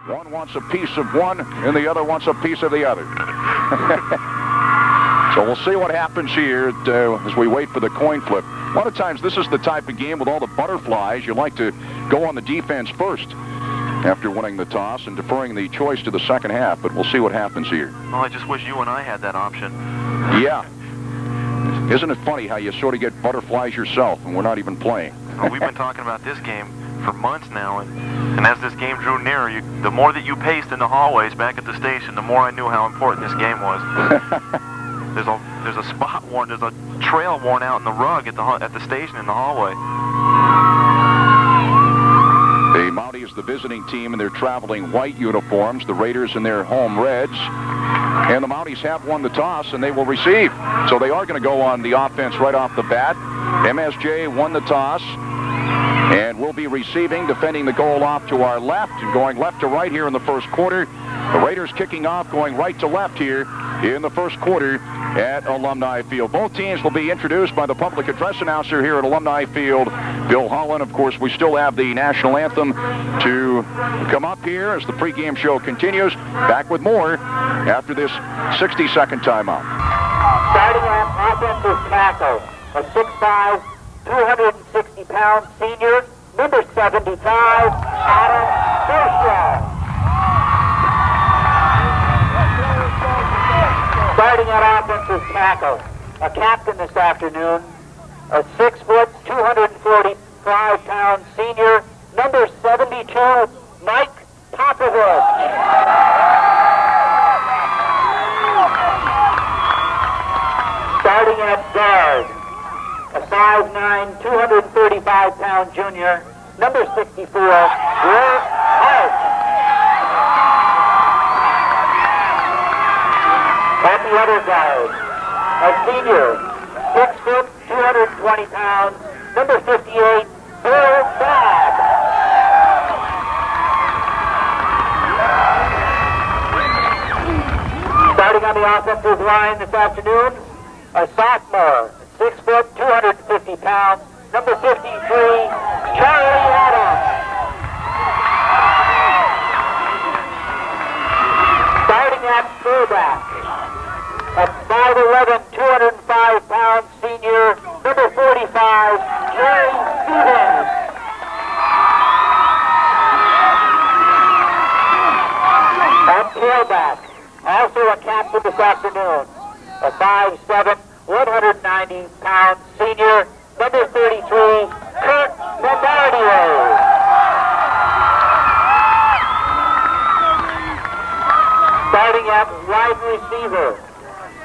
One wants a piece of one, and the other wants a piece of the other. So we'll see what happens here as we wait for the coin flip. A lot of times this is the type of game with all the butterflies. You like to go on the defense first after winning the toss and deferring the choice to the second half, but we'll see what happens here. Well, I just wish you and I had that option. Yeah. Isn't it funny how you sort of get butterflies yourself and we're not even playing? Well, we've been talking about this game for months now, and as this game drew nearer, the more that you paced in the hallways back at the station, the more I knew how important this game was. There's a spot worn, there's a trail worn out in the rug at the station in the hallway. The Mounties, the visiting team, in their traveling white uniforms. The Raiders in their home reds. And the Mounties have won the toss, and they will receive. So they are going to go on the offense right off the bat. MSJ won the toss and will be receiving, defending the goal off to our left and going left to right here in the first quarter. The Raiders kicking off, going right to left here in the first quarter at Alumni Field. Both teams will be introduced by the public address announcer here at Alumni Field, Bill Holland. Of course, we still have the national anthem to come up here as the pregame show continues. Back with more after this 60-second timeout. Starting off, offensive tackle, a 6'5", 260-pound senior, number 75, Adam Sule. Starting at offensive tackle, a captain this afternoon, a 6', 245-pound senior, number 72, Mike Popovich. Starting at guard, a 5'9", 235-pound junior, number 64, Will Hart. At the other guard, a senior, 6', 220 pounds, number 58, Bill Babb. Starting on the offensive line this afternoon, a sophomore, 6', 250 pounds, number 53, Charlie Adams. Starting at fullback, a 5'11", 205-pound senior, number 45, Jerry Stevens. At tailback, also a captain this afternoon, a 5'7", 190-pound senior, number 33, Kurt Lombardier. Starting at wide receiver,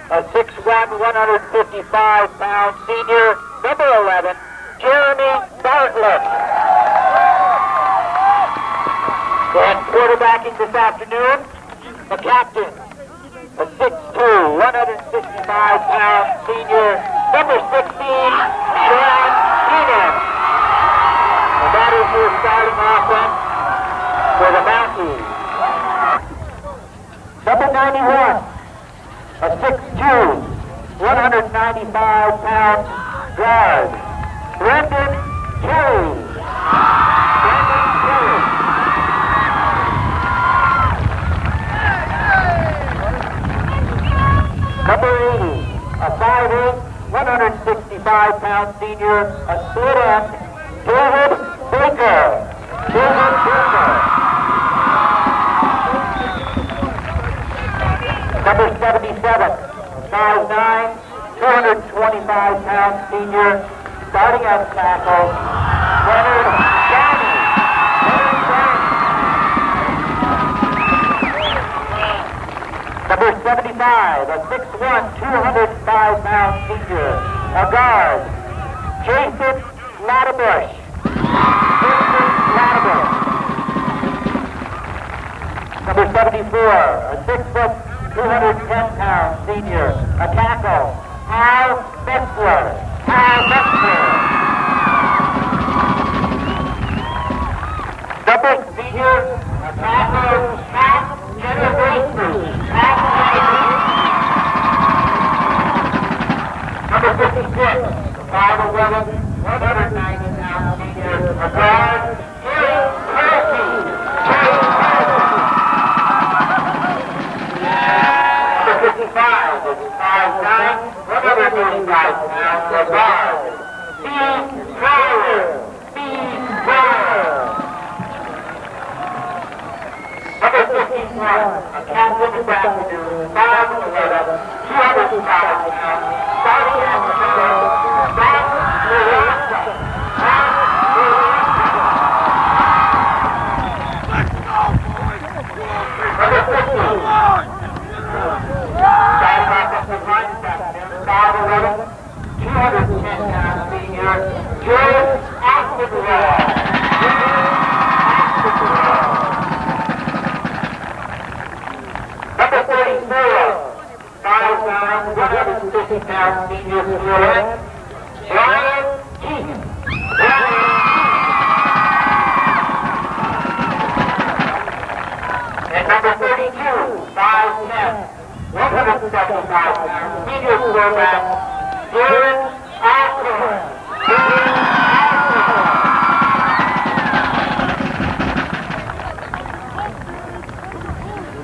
a 6'1", 155-pound senior, number 11, Jeremy Bartlett. And quarterbacking this afternoon, the captain, a 6'2", 165-pound senior, number 16, Sean Keenan. And that is your starting offense for the Mounties. Number 91, a 6'2", 195-pound guard, Brendan Kelly. Number 80, a 5'8", 165-pound senior, a split end, David Baker. Number 77, 5'9", 225-pound senior, starting at tackle, Leonard Downey. Number 75, a 6'1", 205-pound senior, a guard, Jason Latterbush. Number 74, a 6', 210-pound senior, a tackle, Al Metzler. Number senior, a tackle, Matt Generation. Number 56, 5'11", 190-pound senior, a guard, Jerry Kelsey. 45 pounds, the guard, Steve Pryor. Number 51, a captain this afternoon, 5'11", 205 pounds, starting at the middle, Matt Murata. Number 50, starting offensive line this afternoon, 5'11", 210 pounds, senior, George Aspenwell. Number 34, 150 pounds, senior Sule, Brian Keaton. And number 32, 5'10", 175 pounds, senior quarterback, Darren Ashburn.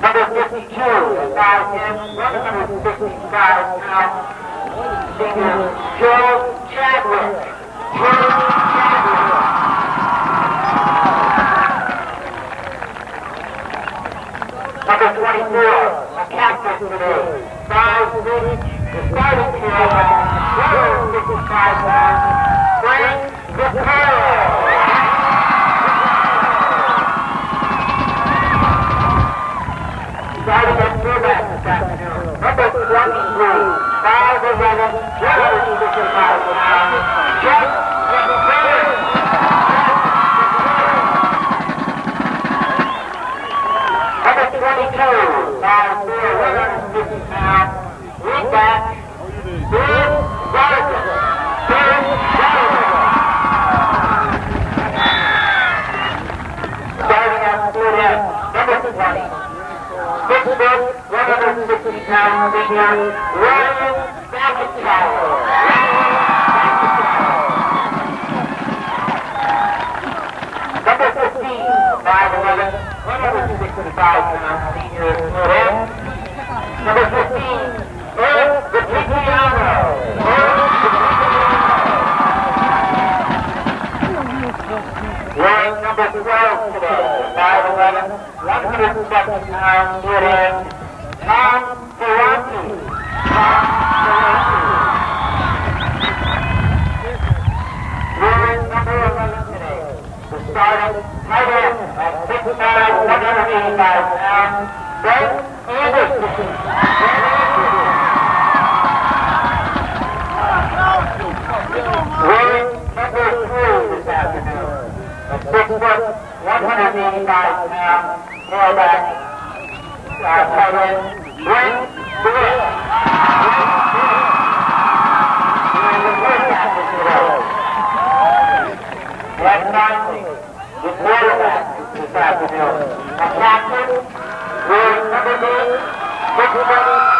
Number 52, 5'10", 165 pounds, senior Joe Chadwick. Number 24, a captain today, 5'6", the starting quarterback, 165 pounds, Frank Vaccaro. Starting at quarterback this afternoon, number 23, 5'11", 165 pounds, Jeff McMahon. Number 22, 5'4", 150 pounds, wingback, Ben Gargan. Starting at quarterback, number 20. 6', 160 pounds, senior, Ryan McIntyre. Number 15, 5'11", 165 pounds, senior, Sule. Number 15, Eric Vitigiano. Wearing number 12 today, 5'11", 170 pounds, put in, Tom Ferranti. Wearing number 11 today, the starting tight end at 6'5", 185 pounds, Brent Anderson. Wearing number 3 this afternoon, at 6', 185 pounds, tailback, tight end, Brent Britt. Wearing the first captain today. And finally, the quarterback this afternoon, a captain, wearing number 8, 6', 185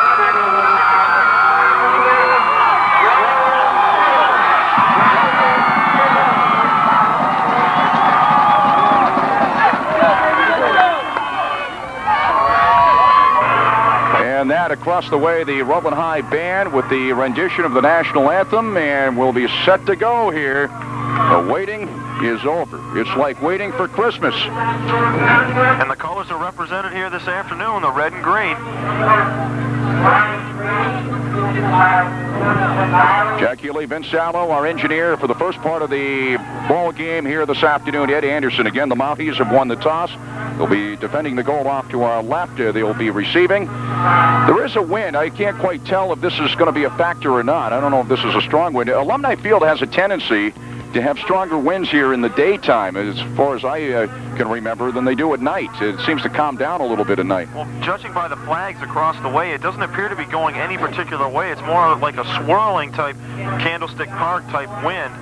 And that across the way, the Rowan High Band with the rendition of the national anthem, and we'll be set to go here. The waiting is over. It's like waiting for Christmas. And the colors are represented here this afternoon, the red and green. Jack Healey, Vince Allo, our engineer for the first part of the ball game here this afternoon. Ed Anderson again. The Mounties have won the toss. They'll be defending the goal off to our left. They'll be receiving. There is a wind. I can't quite tell if this is going to be a factor or not. I don't know if this is a strong wind. Alumni Field has a tendency to have stronger winds here in the daytime, as far as I can remember, than they do at night. It seems to calm down a little bit at night. Well, judging by the flags across the way, it doesn't appear to be going any particular way. It's more like a swirling type, Candlestick Park type wind.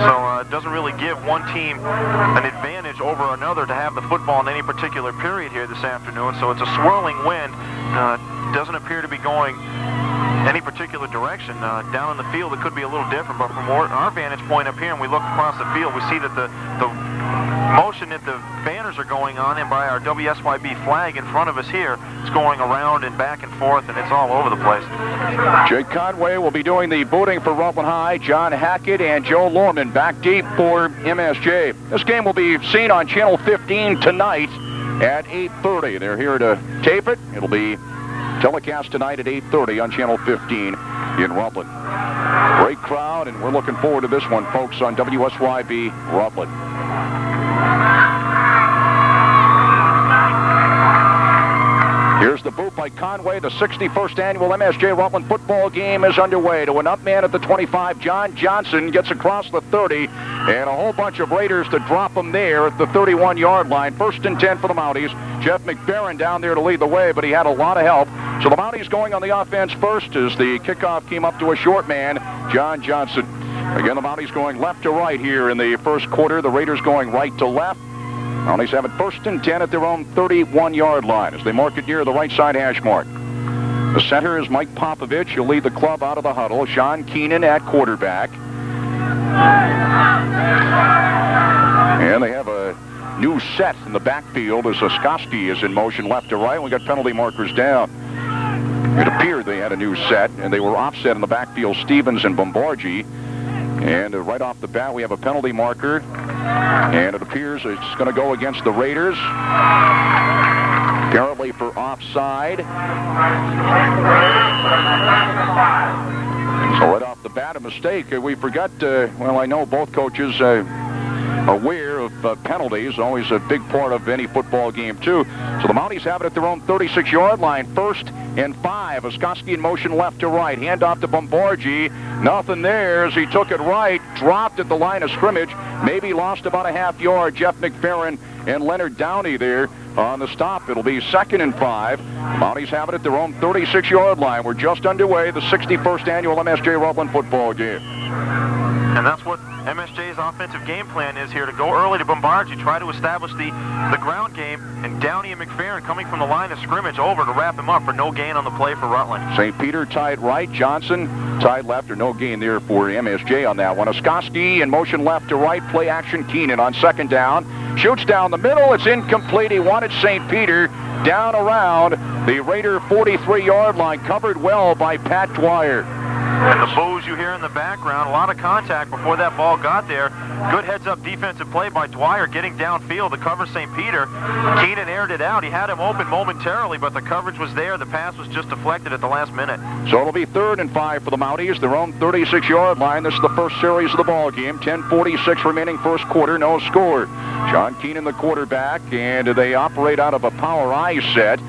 So it doesn't really give one team an advantage over another to have the football in any particular period here this afternoon. So it's a swirling wind. Doesn't appear to be going any particular direction. Down in the field, it could be a little different, but from our vantage point up here, and we look across the field, we see that the motion that the banners are going on, and by our WSYB flag in front of us here, it's going around and back and forth, and it's all over the place. Jake Conway will be doing the booting for Rutland High. John Hackett and Joe Lorman back deep for MSJ. This game will be seen on Channel 15 tonight at 8:30. They're here to tape it. It'll be telecast tonight at 8:30 on Channel 15 in Rutland. Great crowd, and we're looking forward to this one, folks, on WSYB Rutland. Here's the boot by Conway. The 61st annual MSJ Rutland football game is underway. To an up man at the 25, John Johnson gets across the 30, and a whole bunch of Raiders to drop him there at the 31-yard line. 1st and 10 for the Mounties. Jeff McFerrin down there to lead the way, but he had a lot of help. So the Mounties going on the offense first as the kickoff came up to a short man, John Johnson. Again, the Mounties going left to right here in the first quarter. The Raiders going right to left. Mounties have it 1st and 10 at their own 31-yard line as they mark it near the right side hash mark. The center is Mike Popovich. He'll lead the club out of the huddle. Sean Keenan at quarterback. And they have a new set in the backfield as Oskoski is in motion left to right. We got penalty markers down. It appeared they had a new set, and they were offset in the backfield, Stevens and Bombargi. And right off the bat, we have a penalty marker, and it appears it's going to go against the Raiders, apparently for offside. So right off the bat, a mistake. We forgot, well, I know both coaches aware of penalties, always a big part of any football game, too. So the Mounties have it at their own 36-yard line, 1st and 5. Oskoski in motion left to right. Handoff to Bombargi. Nothing there as he took it right, dropped at the line of scrimmage, maybe lost about a half yard. Jeff McFerrin and Leonard Downey there on the stop. It'll be 2nd and 5. The Mounties have it at their own 36-yard line. We're just underway, the 61st annual MSJ Rutland football game. And that's what MSJ's offensive game plan is here, to go early to Bombargi, try to establish the ground game, and Downey and McFerrin coming from the line of scrimmage over to wrap him up for no gain on the play for Rutland. St. Peter tied right, Johnson tied left, or no gain there for MSJ on that one. Oskoski in motion left to right, play action Keenan on 2nd down. Shoots down the middle, it's incomplete. He wanted St. Peter down around the Raider 43-yard line, covered well by Pat Dwyer. And the boos you hear in the background, a lot of contact before that ball got there. Good heads-up defensive play by Dwyer getting downfield to cover St. Peter. Keenan aired it out. He had him open momentarily, but the coverage was there. The pass was just deflected at the last minute. So it'll be 3rd and 5 for the Mounties, their own 36-yard line. This is the first series of the ball game. 10:46 remaining first quarter, no score. John Keenan, the quarterback, and they operate out of a power I set.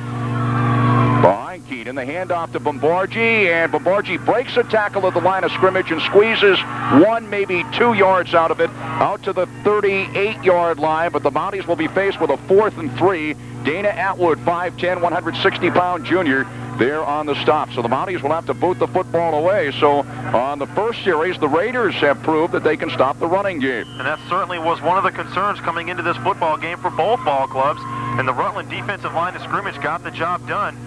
Behind Keenan, the handoff to Bombargi, and Bombargi breaks a tackle at the line of scrimmage and squeezes 1, maybe 2 yards out of it, out to the 38-yard line, but the Mounties will be faced with a 4th and 3. Dana Atwood, 5'10", 160-pound junior, there on the stop. So the Mounties will have to boot the football away. So on the first series, the Raiders have proved that they can stop the running game. And that certainly was one of the concerns coming into this football game for both ball clubs. And the Rutland defensive line of scrimmage got the job done.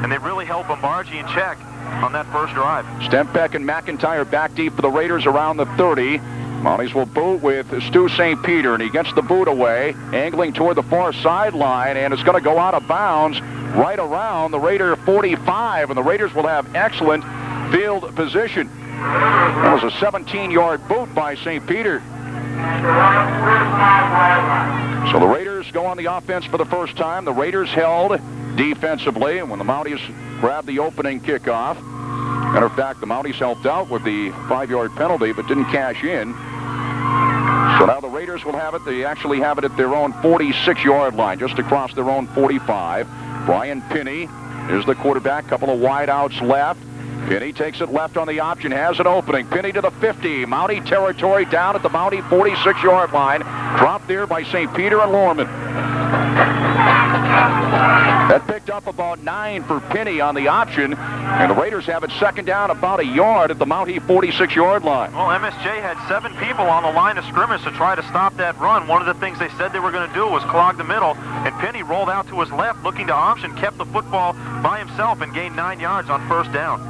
And they really held Bombargi in check on that first drive. Stempeck and McIntyre back deep for the Raiders around the 30. Mounties will boot with Stu St. Peter, and he gets the boot away, angling toward the far sideline, and it's going to go out of bounds right around the Raider 45, and the Raiders will have excellent field position. That was a 17-yard boot by St. Peter. So the Raiders go on the offense for the first time. The Raiders held defensively, and when the Mounties grabbed the opening kickoff, matter of fact, the Mounties helped out with the 5-yard penalty, but didn't cash in. So now the Raiders will have it. They actually have it at their own 46-yard line, just across their own 45. Brian Pinney is the quarterback. Couple of wide outs left. Pinney takes it left on the option, has an opening. Pinney to the 50. Mountie territory down at the Mountie 46-yard line. Dropped there by St. Peter and Lorman. That picked up about 9 for Pinney on the option, and the Raiders have it 2nd down about a yard at the Mountie 46-yard line. Well, MSJ had 7 people on the line of scrimmage to try to stop that run. One of the things they said they were going to do was clog the middle, and Pinney rolled out to his left looking to option, kept the football by himself, and gained 9 yards on 1st down.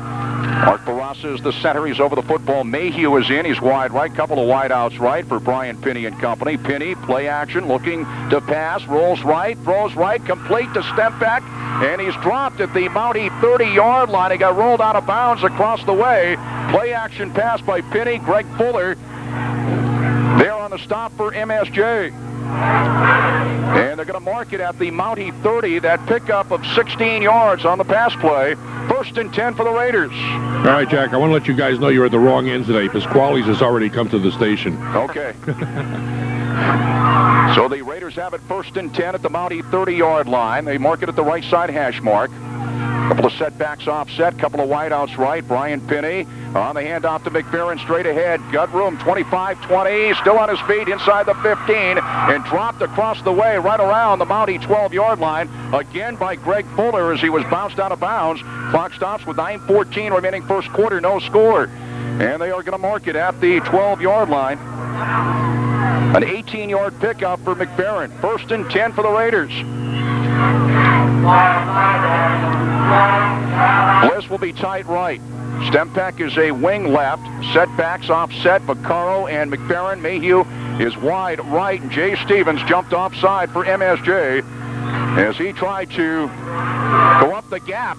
Mark Barassa is the center. He's over the football. Mayhew is in. He's wide right. Couple of wide outs right for Brian Penny and company. Penny, play action, looking to pass. Rolls right, throws right, complete to step back. And he's dropped at the Mountie 30-yard line. He got rolled out of bounds across the way. Play action pass by Penny. Greg Fuller there on the stop for MSJ. And they're going to mark it at the Mountie 30. That pickup of 16 yards on the pass play. 1st and 10 for the Raiders. All right, Jack, I want to let you guys know you're at the wrong end today because Qualies has already come to the station. Okay. So the Raiders have it 1st and 10 at the Mountie 30-yard line. They mark it at the right side hash mark. Couple of setbacks offset, couple of wideouts right. Brian Penny on the handoff to McFerrin straight ahead. Gut room, 25-20, still on his feet inside the 15 and dropped across the way right around the Mountie 12-yard line. Again by Greg Fuller as he was bounced out of bounds. Clock stops with 9:14 remaining first quarter, no score. And they are going to mark it at the 12-yard line. An 18-yard pickup for McFerrin. 1st and 10 for the Raiders. Bliss will be tight right. Stempeck is a wing left. Setbacks offset. Vaccaro and McFerrin. Mayhew is wide right. And Jay Stevens jumped offside for MSJ as he tried to go up the gap.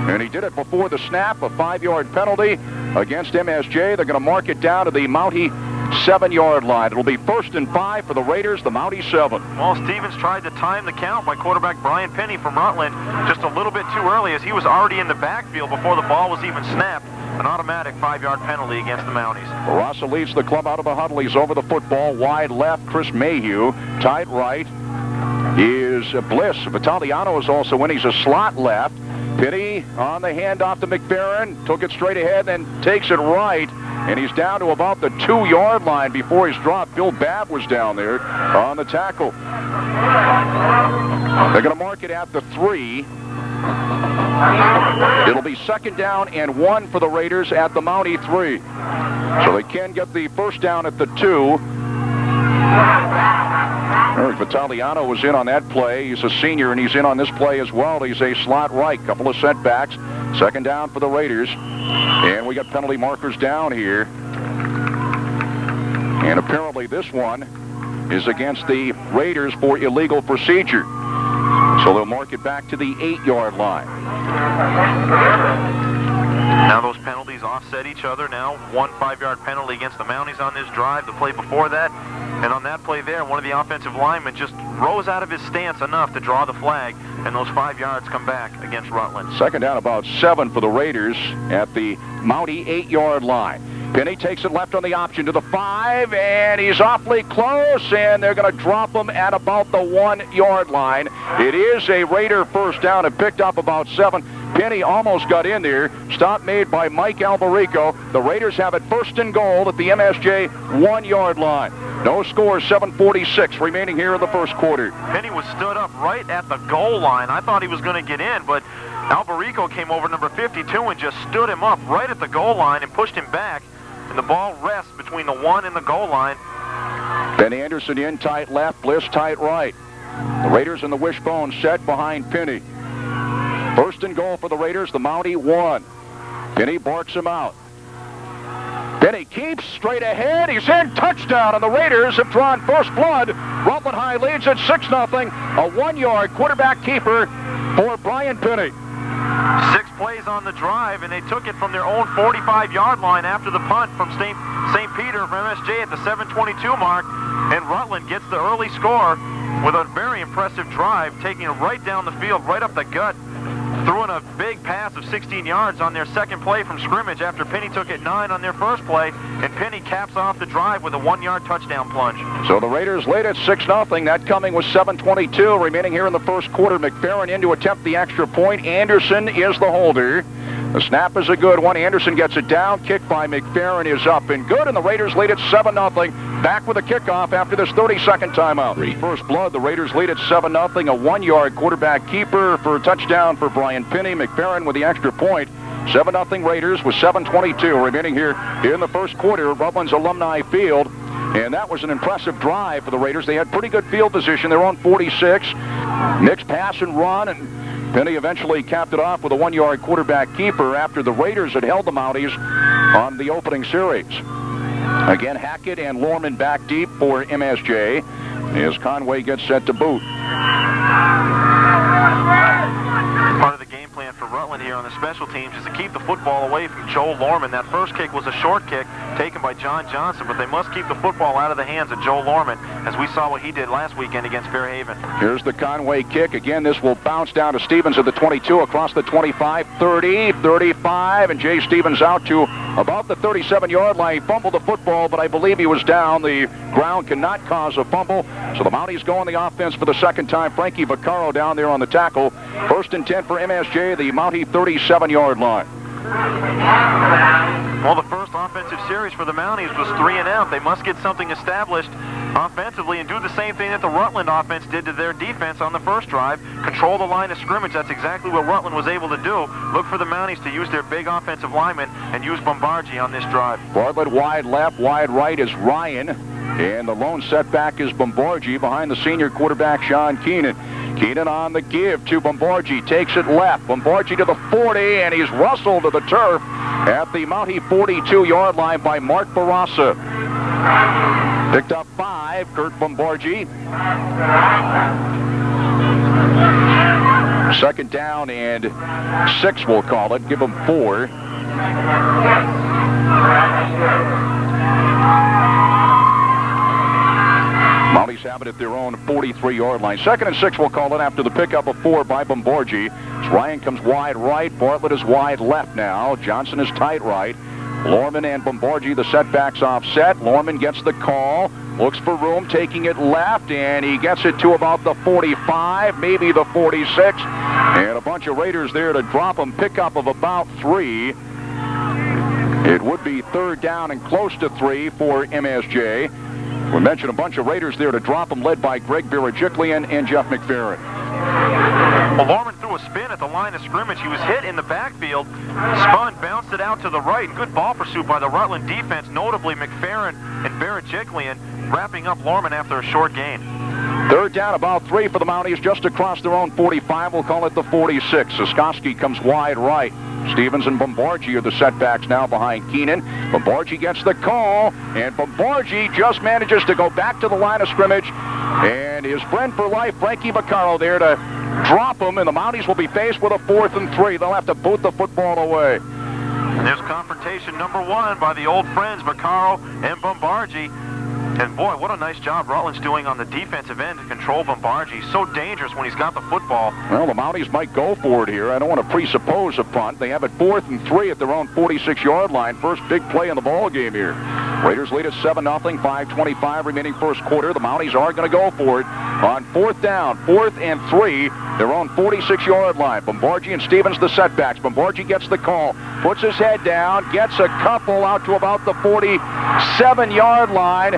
And he did it before the snap. A 5-yard penalty against MSJ. They're going to mark it down to the Mountie 7-yard line. It'll be 1st and 5 for the Raiders, the Mountie 7. Well, Stevens tried to time the count by quarterback Brian Penny from Rutland just a little bit too early as he was already in the backfield before the ball was even snapped. An automatic 5-yard penalty against the Mounties. Barassa leads the club out of the huddle. He's over the football. Wide left, Chris Mayhew. Tight right is Bliss. Vitaliano is also in. He's a slot left. Penny on the handoff to McFerrin. Took it straight ahead, then takes it right. And he's down to about the 2-yard line before he's dropped. Bill Babb was down there on the tackle. They're going to mark it at the 3. It'll be 2nd down and 1 for the Raiders at the Mountie 3. So they can get the first down at the 2. Eric Vitaliano was in on that play. He's a senior, and he's in on this play as well. He's a slot right. Couple of setbacks. 2nd down for the Raiders. And we got penalty markers down here. And apparently this one is against the Raiders for illegal procedure. So they'll mark it back to the 8-yard line. Now those penalties offset each other. Now 1 5-yard penalty against the Mounties on this drive. The play before that, and on that play there, one of the offensive linemen just rose out of his stance enough to draw the flag, and those 5 yards come back against Rutland. 2nd down, about 7 for the Raiders at the Mountie 8-yard line. Penny takes it left on the option to the 5, and he's awfully close, and they're going to drop him at about the 1-yard line. It is a Raider first down and picked up about 7. Penny almost got in there. Stop made by Mike Alberico. The Raiders have it 1st and goal at the MSJ 1-yard line. No score, 7:46 remaining here in the first quarter. Penny was stood up right at the goal line. I thought he was going to get in, but Alberico came over number 52 and just stood him up right at the goal line and pushed him back. And the ball rests between the 1 and the goal line. Ben Anderson in tight left, Bliss tight right. The Raiders in the wishbone set behind Penny. 1st and goal for the Raiders, the Mountie 1. Penny barks him out. Penny keeps straight ahead. He's in. Touchdown, and the Raiders have drawn first blood. Rutland High leads at 6-0. A 1-yard quarterback keeper for Brian Penny. 6 plays on the drive, and they took it from their own 45-yard line after the punt from St. Peter from MSJ at the 7:22 mark. And Rutland gets the early score with a very impressive drive, taking it right down the field, right up the gut. Throwing a big pass of 16 yards on their second play from scrimmage after Penny took it 9 on their first play, and Penny caps off the drive with a 1-yard touchdown plunge. So the Raiders lead at 6-0. That coming with 7:22 remaining here in the first quarter. McFerrin in to attempt the extra point. Anderson is the holder. The snap is a good one. Anderson gets it down. Kick by McFerrin is up and good, and the Raiders lead at 7-0. Back with a kickoff after this 30-second timeout. First blood, the Raiders lead at 7-0. A 1-yard quarterback keeper for a touchdown for Brian Penny. McFerrin with the extra point. 7-0 Raiders with 7:22 remaining here in the first quarter at Rutland's Alumni Field. And that was an impressive drive for the Raiders. They had pretty good field position. They're on 46. Mixed pass and run, and Penny eventually capped it off with a 1-yard quarterback keeper after the Raiders had held the Mounties on the opening series. Again, Hackett and Lorman back deep for MSJ as Conway gets set to boot. Part of the game plan for Rutland here on the special teams is to keep the football away from Joel Lorman. That first kick was a short kick taken by John Johnson, but they must keep the football out of the hands of Joel Lorman, as we saw what he did last weekend against Fairhaven. Here's the Conway kick. Again, this will bounce down to Stevens at the 22, across the 25, 30, 35, and Jay Stevens out to about the 37-yard line. He fumbled the football, but I believe he was down. The ground cannot cause a fumble, so the Mounties go on the offense for the second time. Frankie Vaccaro down there on the tackle. 1st and 10 for MSJ, the Mountie 37-yard line. Well, the first offensive series for the Mounties was 3 and out. They must get something established offensively and do the same thing that the Rutland offense did to their defense on the first drive. Control the line of scrimmage. That's exactly what Rutland was able to do. Look for the Mounties to use their big offensive linemen and use Bombardier on this drive. Bartlett wide left, wide right is Ryan. And the lone setback is Bombardier behind the senior quarterback, Sean Keenan. Keenan on the give to Bombardier, takes it left. Bombardier to the 40, and he's rustled to the turf at the Mountie 42-yard line by Mark Barassa. Picked up 5, Kurt Bombardier. 2nd down and 6, we'll call it. Give him 4. Mounties have it at their own 43-yard line. 2nd and 6, we'll call it, after the pickup of 4 by Bombardier. As Ryan comes wide right, Bartlett is wide left now. Johnson is tight right. Lorman and Bombardier, the setbacks offset. Lorman gets the call, looks for room, taking it left, and he gets it to about the 45, maybe the 46. And a bunch of Raiders there to drop him. Pickup of about 3. It would be 3rd down and close to 3 for MSJ. We mentioned a bunch of Raiders there to drop him, led by Greg Birajiklian and Jeff McFerrin. Well, Lorman threw a spin at the line of scrimmage. He was hit in the backfield, spun, bounced it out to the right. Good ball pursuit by the Rutland defense, notably McFerrin and Birajiklian, wrapping up Lorman after a short gain. 3rd down, about 3 for the Mounties, just across their own 45. We'll call it the 46. Siskowski comes wide right. Stevens and Bombardier are the setbacks now behind Keenan. Bombardier gets the call, and Bombardier just manages to go back to the line of scrimmage. And his friend for life, Frankie Vaccaro, there to drop him, and the Mounties will be faced with a 4th and 3. They'll have to boot the football away. And there's confrontation number 1 by the old friends, Vaccaro and Bombardier. And boy, what a nice job Rutland's doing on the defensive end to control Bombardier. He's so dangerous when he's got the football. Well, the Mounties might go for it here. I don't want to presuppose a punt. They have it 4th and 3 at their own 46-yard line. First big play in the ball game here. Raiders lead at 7-0, 5:25 remaining first quarter. The Mounties are going to go for it on 4th down, 4th and 3, their own 46-yard line. Bombardier and Stevens the setbacks. Bombardier gets the call, puts his head down, gets a couple out to about the 47-yard line,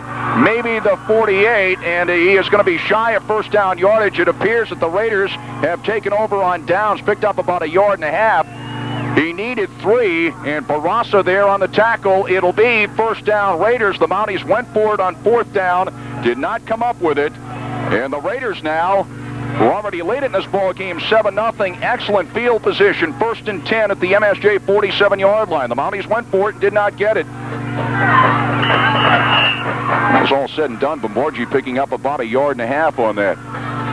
maybe the 48, and he is going to be shy of 1st down yardage. It appears that the Raiders have taken over on downs, picked up about 1.5 yards. He needed 3, and Barassa there on the tackle. It'll be 1st down Raiders. The Mounties went for it on 4th down, did not come up with it. And the Raiders now, who are already late in this ball game, 7-0, excellent field position. 1st and 10 at the MSJ 47-yard line. The Mounties went for it and did not get it. It was all said and done. Bombardier picking up about 1.5 yards on that.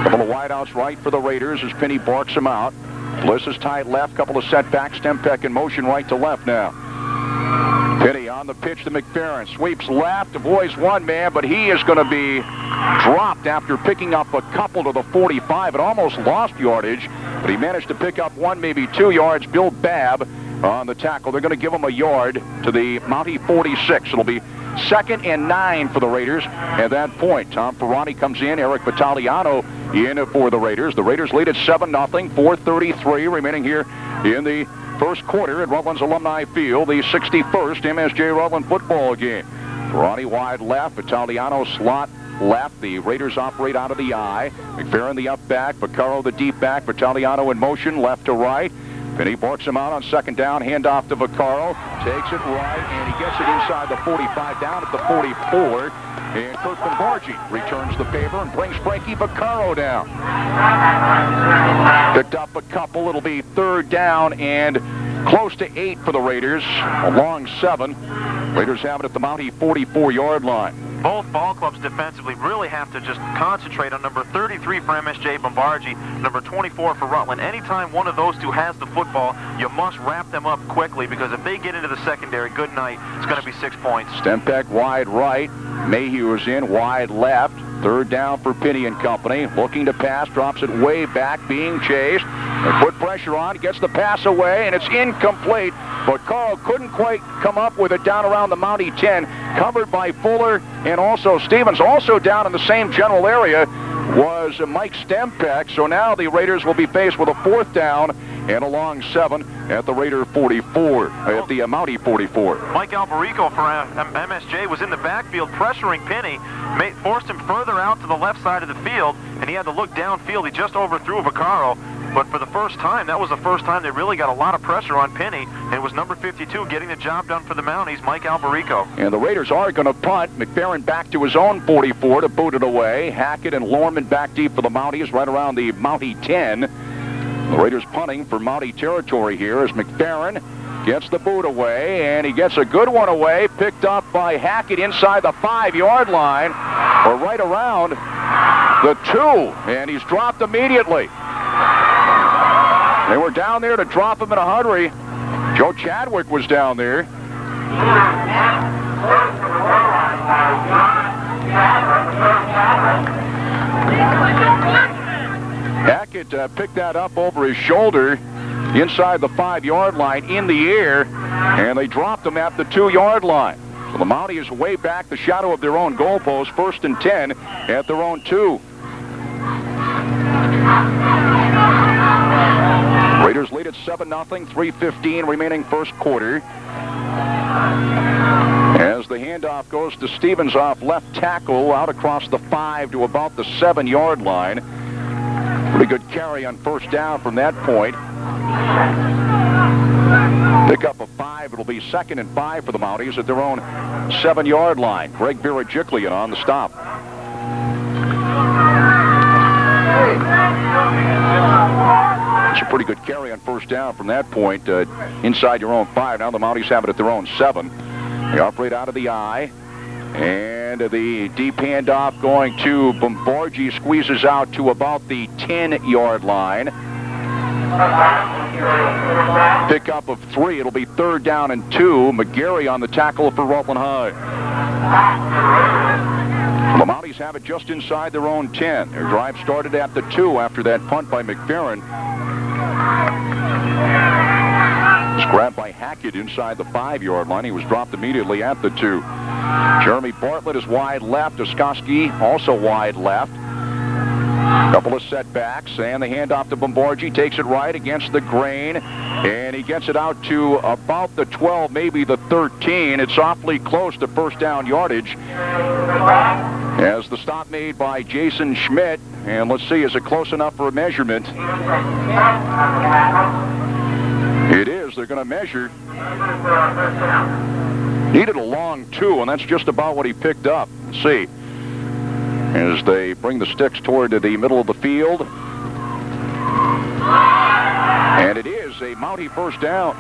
Couple of wideouts right for the Raiders as Penny barks him out. Bliss is tight left, couple of setbacks. Stempek in motion right to left now. Penny on the pitch to McFerrin. Sweeps left, avoids one man, but he is going to be dropped after picking up a couple to the 45. It almost lost yardage, but he managed to pick up 1, maybe 2 yards. Bill Babb on the tackle. They're going to give him 1 yard to the Mountie 46. It'll be 2nd and 9 for the Raiders at that point. Tom Ferrani comes in. Eric Vitaliano in for the Raiders. The Raiders lead at 7-0, 4:33 remaining here in the first quarter at Rutland's Alumni Field, the 61st MSJ Rutland football game. Ferrani wide left, Vitaliano slot left. The Raiders operate out of the eye. McFerrin the up back, Vaccaro the deep back, Vitaliano in motion left to right. Penny barks him out on 2nd down, handoff to Vaccaro, takes it right, and he gets it inside the 45, down at the 44. And Kurt Bombargi returns the favor and brings Frankie Vaccaro down. Picked up a couple. It'll be third down and close to 8 for the Raiders. A long 7. Raiders have it at the Mountie 44-yard line. Both ball clubs defensively really have to just concentrate on number 33 for MSJ Bombargi, number 24 for Rutland. Anytime one of those two has the football, you must wrap them up quickly, because if they get into the secondary, good night, it's going to be 6 points. Stempeck wide right. Mayhew is in wide left. Third down for Pinney and company. Looking to pass, drops it way back, being chased. They put pressure on, gets the pass away, and it's incomplete. But Carl couldn't quite come up with it down around the Mountie 10. Covered by Fuller and also Stevens. Also down in the same general area was Mike Stempeck. So now the Raiders will be faced with a 4th down and a long 7 at the Raider 44, at the Mountie 44. Mike Alberico for MSJ was in the backfield pressuring Pinney, forced him further out to the left side of the field, and he had to look downfield. He just overthrew Vaccaro, but for the first time, that was the first time they really got a lot of pressure on Pinney, and it was number 52 getting the job done for the Mounties, Mike Alberico. And the Raiders are going to punt. McFerrin back to his own 44 to boot it away. Hackett and Lorman back deep for the Mounties, right around the Mountie 10. The Raiders punting for Mountie territory here as McFerrin gets the boot away, and he gets a good one away, picked up by Hackett inside the 5-yard line, or right around the 2, and he's dropped immediately. They were down there to drop him in a hurry. Joe Chadwick was down there. Hackett picked that up over his shoulder inside the 5-yard line in the air, and they dropped him at the 2-yard line. So the Mountie is way back, the shadow of their own goalpost, 1st and 10 at their own 2. Raiders lead at 7-0, 3:15 remaining first quarter. As the handoff goes to Stevens off left tackle, out across the 5 to about the 7-yard line. Pretty good carry on first down from that point. Pick up a 5. It'll be 2nd and 5 for the Mounties at their own 7-yard line. Greg Birajiklian on the stop. It's a pretty good carry on first down from that point inside your own 5. Now the Mounties have it at their own 7. They operate out of the eye. And the deep handoff going to Bombargi, squeezes out to about the 10-yard line. Pickup of 3. It'll be 3rd down and 2. McGarry on the tackle for Rutland High. The Mounties have it just inside their own 10. Their drive started at the 2 after that punt by McFerrin. It's grabbed by Hackett inside the 5-yard line. He was dropped immediately at the 2. Jeremy Bartlett is wide left. Oskoski also wide left. Couple of setbacks, and the handoff to Bombargi, takes it right against the grain, and he gets it out to about the 12, maybe the 13. It's awfully close to first down yardage. As the stop made by Jason Schmidt, and let's see, is it close enough for a measurement? It is. They're going to measure. Needed a long 2, and that's just about what he picked up. Let's see. As they bring the sticks toward the middle of the field. And it is a Mountie first down.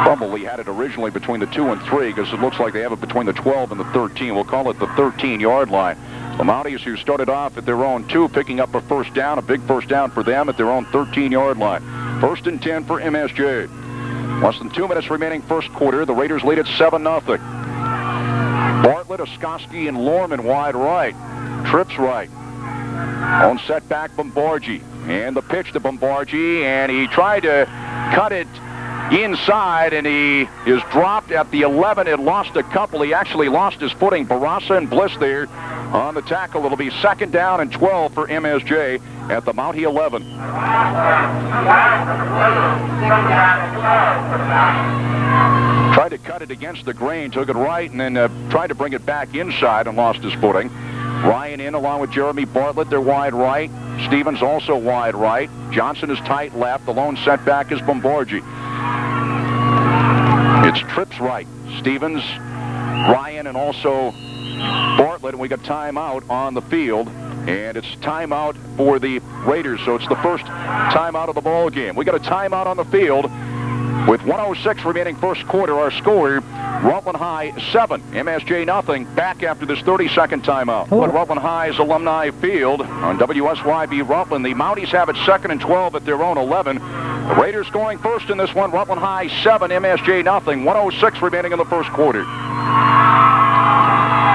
Probably had it originally between the 2 and 3, because it looks like they have it between the 12 and the 13. We'll call it the 13-yard line. The Mounties, who started off at their own 2, picking up a first down, a big first down for them at their own 13-yard line. 1st and 10 for MSJ. Less than 2 minutes remaining first quarter. The Raiders lead at 7-0. Bartlett, Oskoski, and Lorman wide right. Trips right. On setback, Bombargi. And the pitch to Bombargi, and he tried to cut it inside, and he is dropped at the 11. It lost a couple. He actually lost his footing. Barassa and Bliss there on the tackle. It'll be 2nd down and 12 for MSJ at the Mountie 11. Tried to cut it against the grain, took it right, and then tried to bring it back inside and lost his footing. Ryan in along with Jeremy Bartlett. They're wide right. Stevens also wide right. Johnson is tight left. The lone setback is Bombargi. It's trips right. Stevens Ryan and also Bartlett, and we got timeout on the field. And it's timeout for the Raiders, so it's the first timeout of the ball game. We got a timeout on the field with 1:06 remaining first quarter. Our score, Rutland High 7, MSJ nothing. Back after this 30-second timeout. At Rutland High's Alumni Field on WSYB Rutland. The Mounties have it 2nd and 12 at their own 11. The Raiders going first in this one. Rutland High 7, MSJ nothing. 1:06 remaining in the first quarter.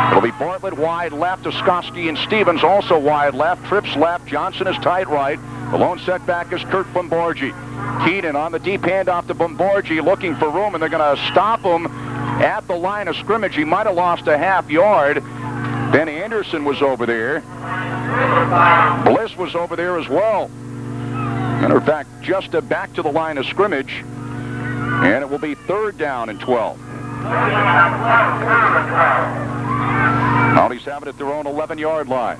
It'll be Bartlett wide left, Oskoski and Stevens also wide left. Trips left, Johnson is tight right. The lone setback is Kurt Bombargi. Keenan on the deep handoff to Bombargi looking for room, and they're going to stop him at the line of scrimmage. He might have lost a half yard. Ben Anderson was over there. Bliss was over there as well. Matter of fact, just back to the line of scrimmage, and it will be 3rd down and 12. Mounties have it at their own 11-yard line.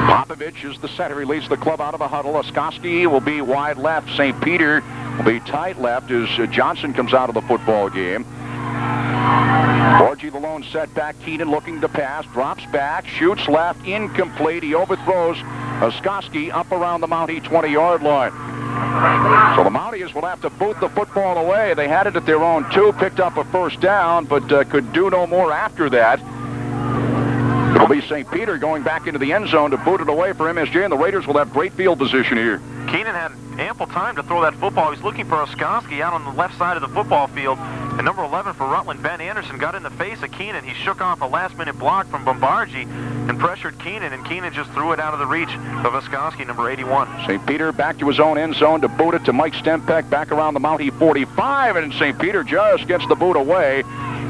Popovich is the center. He leads the club out of the huddle. Oskoski will be wide left. St. Peter will be tight left as Johnson comes out of the football game. Borgie the lone setback. Keenan looking to pass. Drops back. Shoots left. Incomplete. He overthrows Oskoski up around the Mountie 20-yard line. So the Mounties will have to boot the football away. They had it at their own 2, picked up a first down, but could do no more after that. It'll be St. Peter going back into the end zone to boot it away for MSJ, and the Raiders will have great field position here. Keenan had ample time to throw that football. He's looking for Oskoski out on the left side of the football field. And number 11 for Rutland, Ben Anderson, got in the face of Keenan. He shook off a last-minute block from Bombargi and pressured Keenan, and Keenan just threw it out of the reach of Oskoski, number 81. St. Peter back to his own end zone to boot it to Mike Stempeck back around the Mountie 45, and St. Peter just gets the boot away.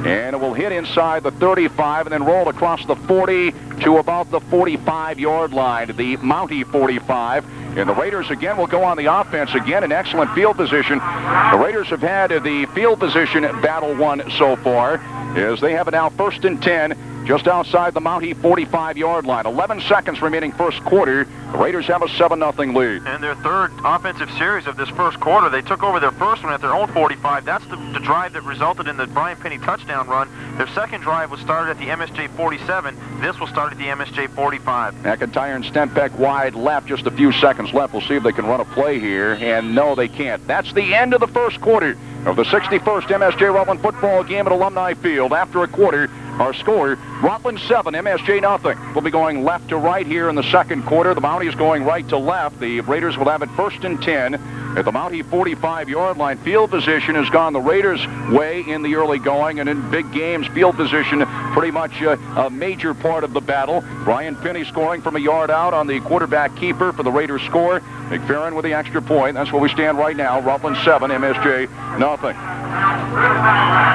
And it will hit inside the 35 and then roll across the 40 to about the 45-yard line, the Mountie 45. And the Raiders again will go on the offense again in excellent field position. The Raiders have had the field position battle won so far as they have it now 1st and 10 just outside the Mountie 45-yard line. 11 seconds remaining first quarter. The Raiders have a 7-0 lead. And their 3rd offensive series of this first quarter. They took over their first one at their own 45. That's the drive that resulted in the Brian Penny touchdown run. Their second drive was started at the MSJ 47. This will start at the MSJ 45. McIntyre and Stempeck wide left. Just a few seconds left. We'll see if they can run a play here. And no, they can't. That's the end of the first quarter of the 61st MSJ Rutland football game at Alumni Field. After a quarter, our score, Rutland 7, MSJ nothing. We'll be going left to right here in the second quarter. The Mountie is going right to left. The Raiders will have it 1st and 10 at the Mountie 45-yard line. Field position has gone the Raiders' way in the early going, and in big games, field position pretty much a major part of the battle. Brian Penny scoring from a yard out on the quarterback keeper for the Raiders score. McFerrin with the extra point. That's where we stand right now. Rutland 7, MSJ nothing.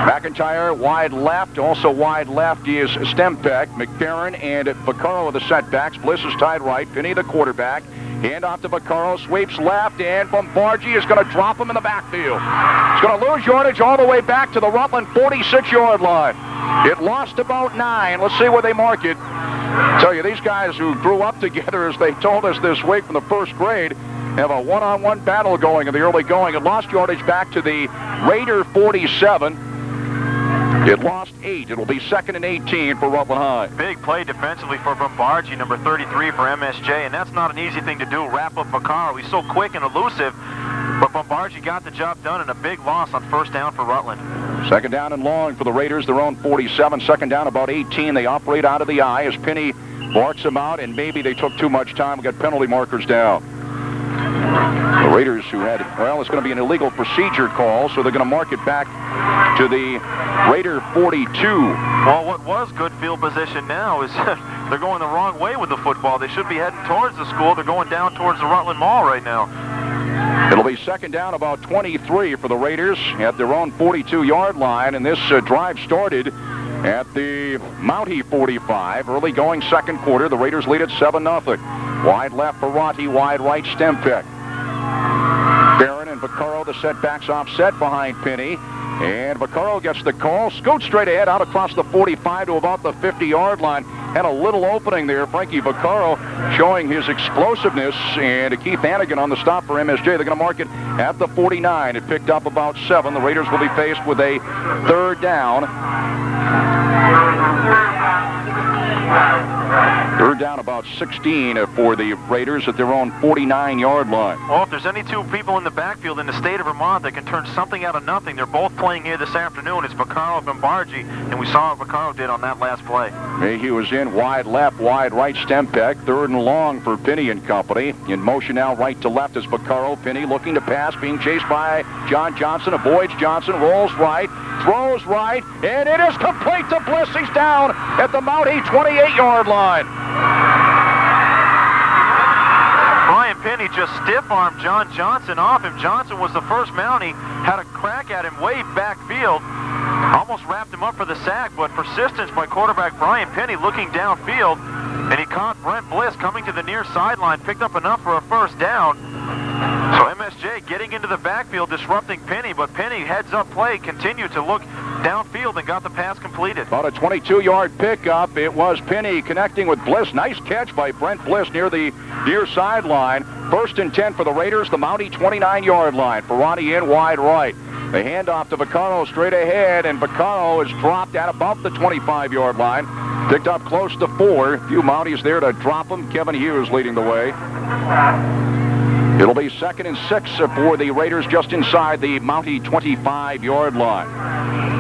McIntyre wide left. Also wide left is Stempeck. McFerrin and Vaccaro are the setbacks. Bliss is tied right. Penny the quarterback. Hand off to Vaccaro. Sweeps left, and Bombargi is going to drop him in the backfield. It's going to lose yardage all the way back to the Rutland 46-yard line. It lost about 9. Let's see where they mark it. I tell you, these guys who grew up together, as they told us this week from the 1st grade, have a one-on-one battle going in the early going. It lost yardage back to the Raider 47. It lost 8. It'll be 2nd and 18 for Rutland High. Big play defensively for Bombargi, number 33 for MSJ, and that's not an easy thing to do, wrap up Vaccaro. He's so quick and elusive, but Bombargi got the job done, and a big loss on 1st down for Rutland. 2nd down and long for the Raiders, their own 47. 2nd down, about 18. They operate out of the eye as Penny barks them out, and maybe they took too much time. We got penalty markers down. The Raiders who had, well, it's going to be an illegal procedure call, so they're going to mark it back to the Raider 42. Well, what was good field position now is they're going the wrong way with the football. They should be heading towards the school. They're going down towards the Rutland Mall right now. It'll be 2nd down, about 23 for the Raiders at their own 42-yard line, and this drive started at the Mountie 45. Early going second quarter. The Raiders lead at 7-0. Wide left for Ronti, wide right Stempeck. Barron and Vaccaro, the setbacks offset behind Penny. And Vaccaro gets the call, scoots straight ahead out across the 45 to about the 50-yard line. had a little opening there. Frankie Vaccaro showing his explosiveness, and Keith Hannigan on the stop for MSJ. They're going to mark it at the 49. It picked up about 7. The Raiders will be faced with a third down. Third down about 16 for the Raiders at their own 49-yard line. Well, if there's any two people in the backfield in the state of Vermont that can turn something out of nothing, they're both playing here this afternoon. It's Vaccaro and Bombargi, and we saw what Vaccaro did on that last play. Mayhew is in, wide left, wide right, Stempeck. Third and long for Penny and company. In motion now right to left is Vaccaro. Penny looking to pass, being chased by John Johnson. Avoids Johnson, rolls right, throws right, and it is complete to Bliss. He's down at the Mountie 28-yard line. Brian Penny just stiff-armed John Johnson off him. Johnson was the first Mountie, had a crack at him way backfield. Almost wrapped him up for the sack, but persistence by quarterback Brian Penny looking downfield, and he caught Brent Bliss coming to the near sideline, picked up enough for a first down. So MSJ getting into the backfield, disrupting Penny, but Penny heads up play, continued to look downfield and got the pass completed. About a 22-yard pickup. It was Penny connecting with Bliss. Nice catch by Brent Bliss near the near sideline. First and 10 for the Raiders, the Mountie 29-yard line. Ferrani in wide right. The handoff to Vaccaro straight ahead, and Vaccaro is dropped at about the 25-yard line. Picked up close to 4. A few Mounties there to drop him. Kevin Hughes leading the way. It'll be 2nd and 6 for the Raiders just inside the Mountie 25-yard line.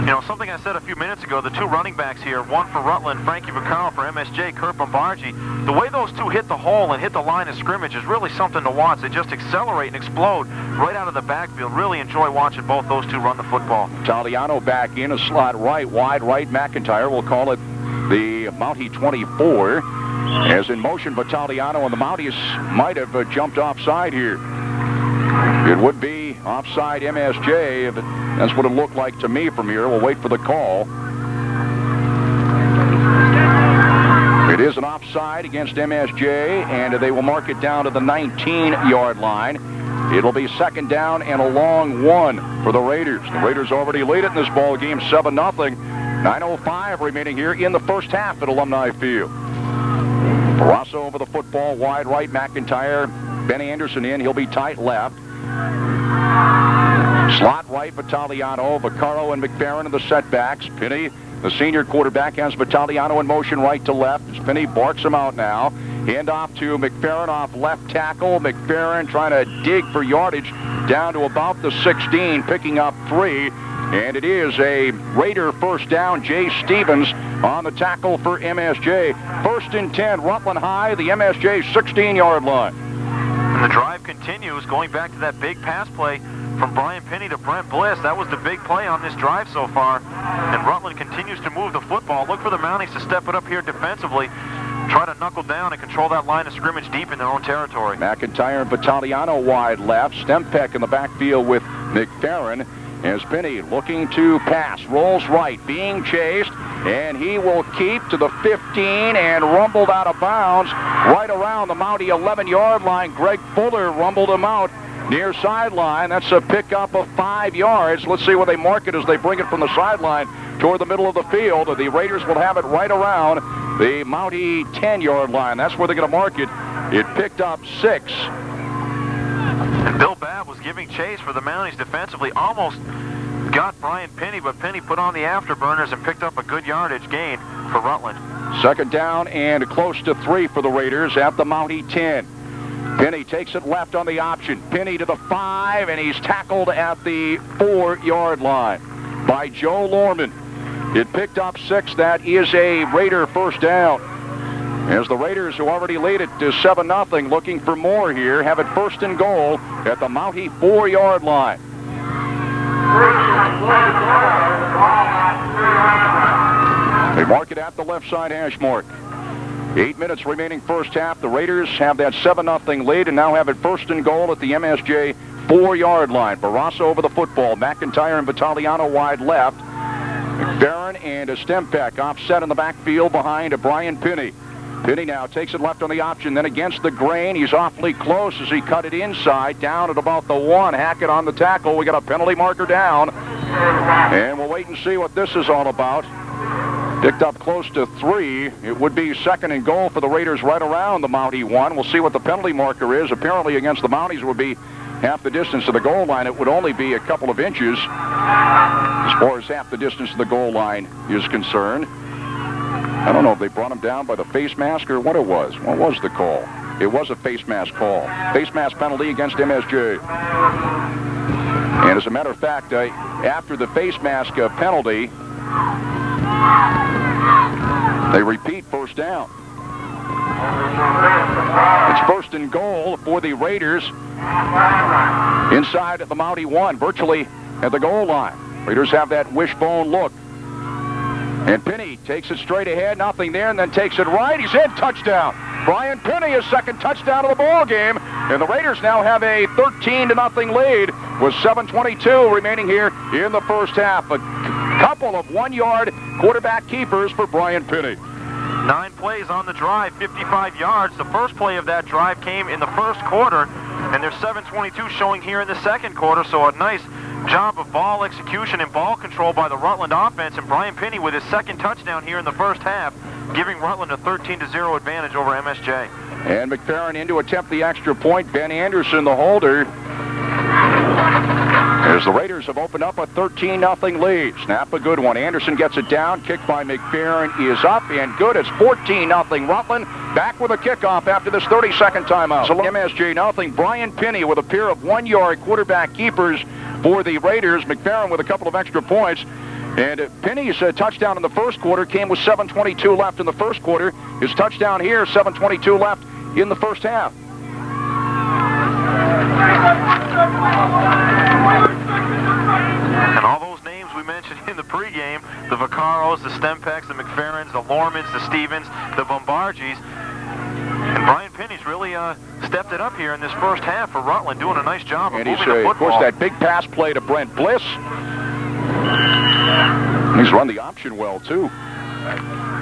You know, something I said a few minutes ago, the two running backs here, one for Rutland, Frankie Vaccaro for MSJ, Kurt Bombargi. The way those two hit the hole and hit the line of scrimmage is really something to watch. They just accelerate and explode right out of the backfield. Really enjoy watching both those two run the football. Taliano back in a slot right, wide right. McIntyre will call it the Mountie 24. As in motion, Battagliano and the Mounties might have jumped offside here. It would be offside MSJ. If that's what it looked like to me from here. We'll wait for the call. It is an offside against MSJ, and they will mark it down to the 19-yard line. It'll be 2nd down and a long 1 for the Raiders. The Raiders already lead it in this ball game, 7-0. 9:05 remaining here in the first half at Alumni Field. Barrasso over the football, wide right, McIntyre. Ben Anderson in, he'll be tight left. Slot right, Battagliano, Vaccaro and McFerrin in the setbacks. Penny, the senior quarterback, has Battagliano in motion right to left as Penny barks him out now. Hand off to McFerrin off left tackle. McFerrin trying to dig for yardage down to about the 16, picking up 3. And it is a Raider first down. Jay Stevens on the tackle for MSJ. 1st and 10, Rutland High, the MSJ 16-yard line. And the drive continues, going back to that big pass play from Brian Penny to Brent Bliss. That was the big play on this drive so far. And Rutland continues to move the football. Look for the Mounties to step it up here defensively. Try to knuckle down and control that line of scrimmage deep in their own territory. McIntyre and Battagliano wide left. Stempeck in the backfield with McFerrin. As Penny looking to pass, rolls right, being chased, and he will keep to the 15 and rumbled out of bounds right around the Mountie 11-yard line. Greg Fuller rumbled him out near sideline. That's a pickup of 5 yards. Let's see where they mark it as they bring it from the sideline toward the middle of the field. The Raiders will have it right around the Mountie 10-yard line. That's where they're going to mark it. It picked up 6. And Bill Babb was giving chase for the Mounties defensively. Almost got Brian Penny, but Penny put on the afterburners and picked up a good yardage gain for Rutland. 2nd down and close to 3 for the Raiders at the Mountie 10. Penny takes it left on the option. Penny to the 5, and he's tackled at the 4-yard line by Joe Lorman. It picked up 6. That is a Raider first down. As the Raiders, who already lead it to 7-0, looking for more here, have it 1st and goal at the Mountie 4-yard line. They mark it at the left side hash mark. 8 minutes remaining first half. The Raiders have that 7-0 lead and now have it 1st and goal at the MSJ 4-yard line. Barrasso over the football. McIntyre and Battagliano wide left. McFerrin and Stempeck offset in the backfield behind Brian Penny. Penny now takes it left on the option, then against the grain. He's awfully close as he cut it inside, down at about the 1. Hackett on the tackle. We got a penalty marker down. And we'll wait and see what this is all about. Picked up close to 3. It would be second and goal for the Raiders right around the Mountie 1. We'll see what the penalty marker is. Apparently against the Mounties it would be half the distance to the goal line. It would only be a couple of inches as far as half the distance to the goal line is concerned. I don't know if they brought him down by the face mask or what it was. What was the call? It was a face mask call. Face mask penalty against MSJ. And as a matter of fact, after the face mask penalty, they repeat first down. It's first and goal for the Raiders inside the Mountie 1, virtually at the goal line. Raiders have that wishbone look. And Penny takes it straight ahead, nothing there, and then takes it right. He's in, touchdown. Brian Penny, his second touchdown of the ball game, and the Raiders now have a 13-0 lead with 7:22 remaining here in the first half. A couple of 1-yard quarterback keepers for Brian Penny. 9 plays on the drive, 55 yards. The first play of that drive came in the first quarter, and there's 7:22 showing here in the second quarter, so a nice job of ball execution and ball control by the Rutland offense, and Brian Penny with his second touchdown here in the first half, giving Rutland a 13-0 advantage over MSJ. And McFerrin in to attempt the extra point. Ben Anderson, the holder. As the Raiders have opened up a 13-0 lead. Snap a good one. Anderson gets it down. Kick by McFerrin is up and good. It's 14-0 Rutland. Back with a kickoff after this 30-second timeout. So MSJ nothing. Brian Penny with a pair of 1-yard quarterback keepers for the Raiders. McFerrin with a couple of extra points. And Penny's touchdown in the first quarter came with 7:22 left in the first quarter. His touchdown here, 7:22 left in the first half. And all those names we mentioned in the pregame, the Vaccaros, the Stempeks, the McFerrins, the Lormans, the Stevens, the Bombargis. And Brian Penny's really stepped it up here in this first half for Rutland, doing a nice job of moving the football. Of course, that big pass play to Brent Bliss. He's run the option well, too.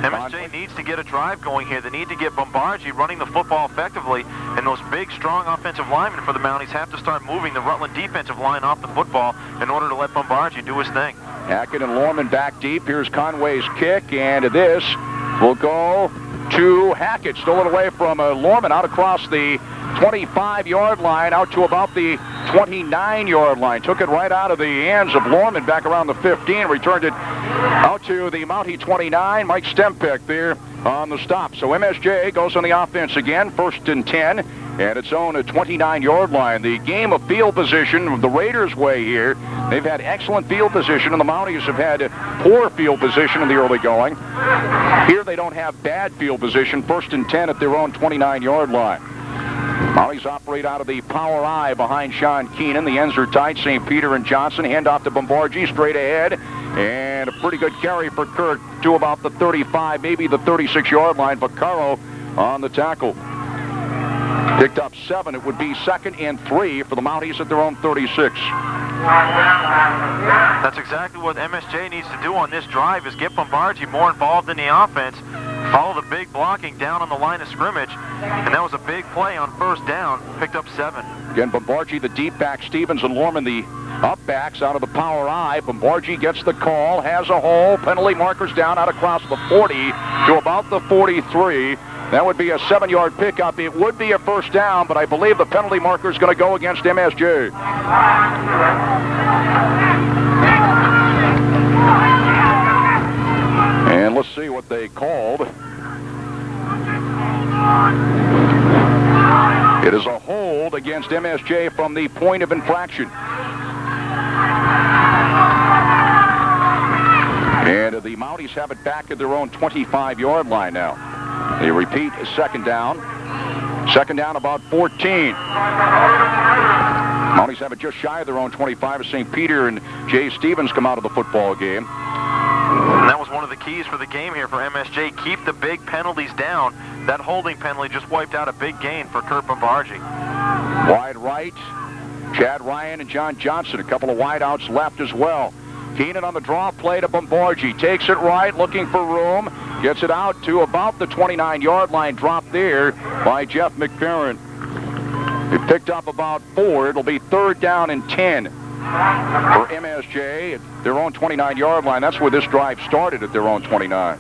MSJ needs to get a drive going here. They need to get Bombargi running the football effectively, and those big, strong offensive linemen for the Mounties have to start moving the Rutland defensive line off the football in order to let Bombargi do his thing. Hackett and Lorman back deep. Here's Conway's kick, and this will go to Hackett. Stolen away from Lorman out across the 25-yard line, out to about the 29-yard line. Took it right out of the hands of Lorman back around the 15, returned it out to the Mountie 29. Mike Stempek there on the stop. So MSJ goes on the offense again, 1st and 10, at its own 29-yard line. The game of field position the Raiders' way here. They've had excellent field position, and the Mounties have had poor field position in the early going. Here they don't have bad field position, 1st and 10 at their own 29-yard line. Mounties operate out of the power I behind Sean Keenan. The ends are tight. St. Peter and Johnson hand off to Bombargi straight ahead. And a pretty good carry for Kirk to about the 35, maybe the 36-yard line. Vaccaro on the tackle. Picked up 7. It would be 2nd and 3 for the Mounties at their own 36. That's exactly what MSJ needs to do on this drive, is get Bombargi more involved in the offense. Follow the big blocking down on the line of scrimmage, and that was a big play on first down. Picked up 7. Again, Bombargi the deep back, Stevens and Lorman the up backs out of the power I. Bombargi gets the call, has a hole, penalty markers down out across the 40 to about the 43. That would be a 7-yard pickup. It would be a first down, but I believe the penalty marker is going to go against MSJ. And let's see what they called. It is a hold against MSJ from the point of infraction. And the Mounties have it back at their own 25-yard line now. They repeat, 2nd down. 2nd down, about 14. Mounties have it just shy of their own 25 as St. Peter and Jay Stevens come out of the football game. And that was one of the keys for the game here for MSJ. Keep the big penalties down. That holding penalty just wiped out a big gain for Kurt Bombargi. Wide right, Chad Ryan and John Johnson. A couple of wideouts left as well. Keenan on the draw play to Bombargi. Takes it right, looking for room. Gets it out to about the 29-yard line. Dropped there by Jeff McFerrin. He picked up about 4. It'll be 3rd down and 10 for MSJ at their own 29-yard line. That's where this drive started, at their own 29.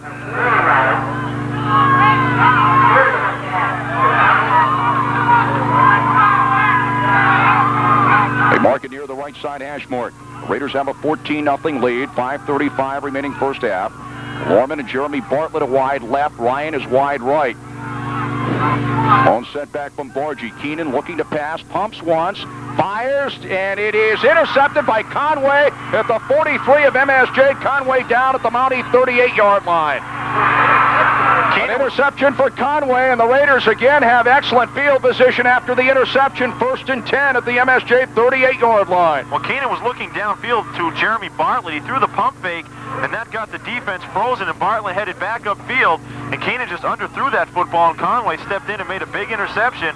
They mark it near the right side hash mark. The Raiders have a 14-0 lead, 5:35 remaining first half. Lorman and Jeremy Bartlett a wide left. Ryan is wide right. On setback from Bargy. Keenan looking to pass, pumps once, fires, and it is intercepted by Conway at the 43 of MSJ. Conway down at the Mountie 38-yard line. An interception for Conway, and the Raiders again have excellent field position after the interception. 1st and 10 at the MSJ 38-yard line. Well, Keenan was looking downfield to Jeremy Bartlett. He threw the pump fake, and that got the defense frozen, and Bartlett headed back upfield, and Keenan just underthrew that football, and Conway stepped in and made a big interception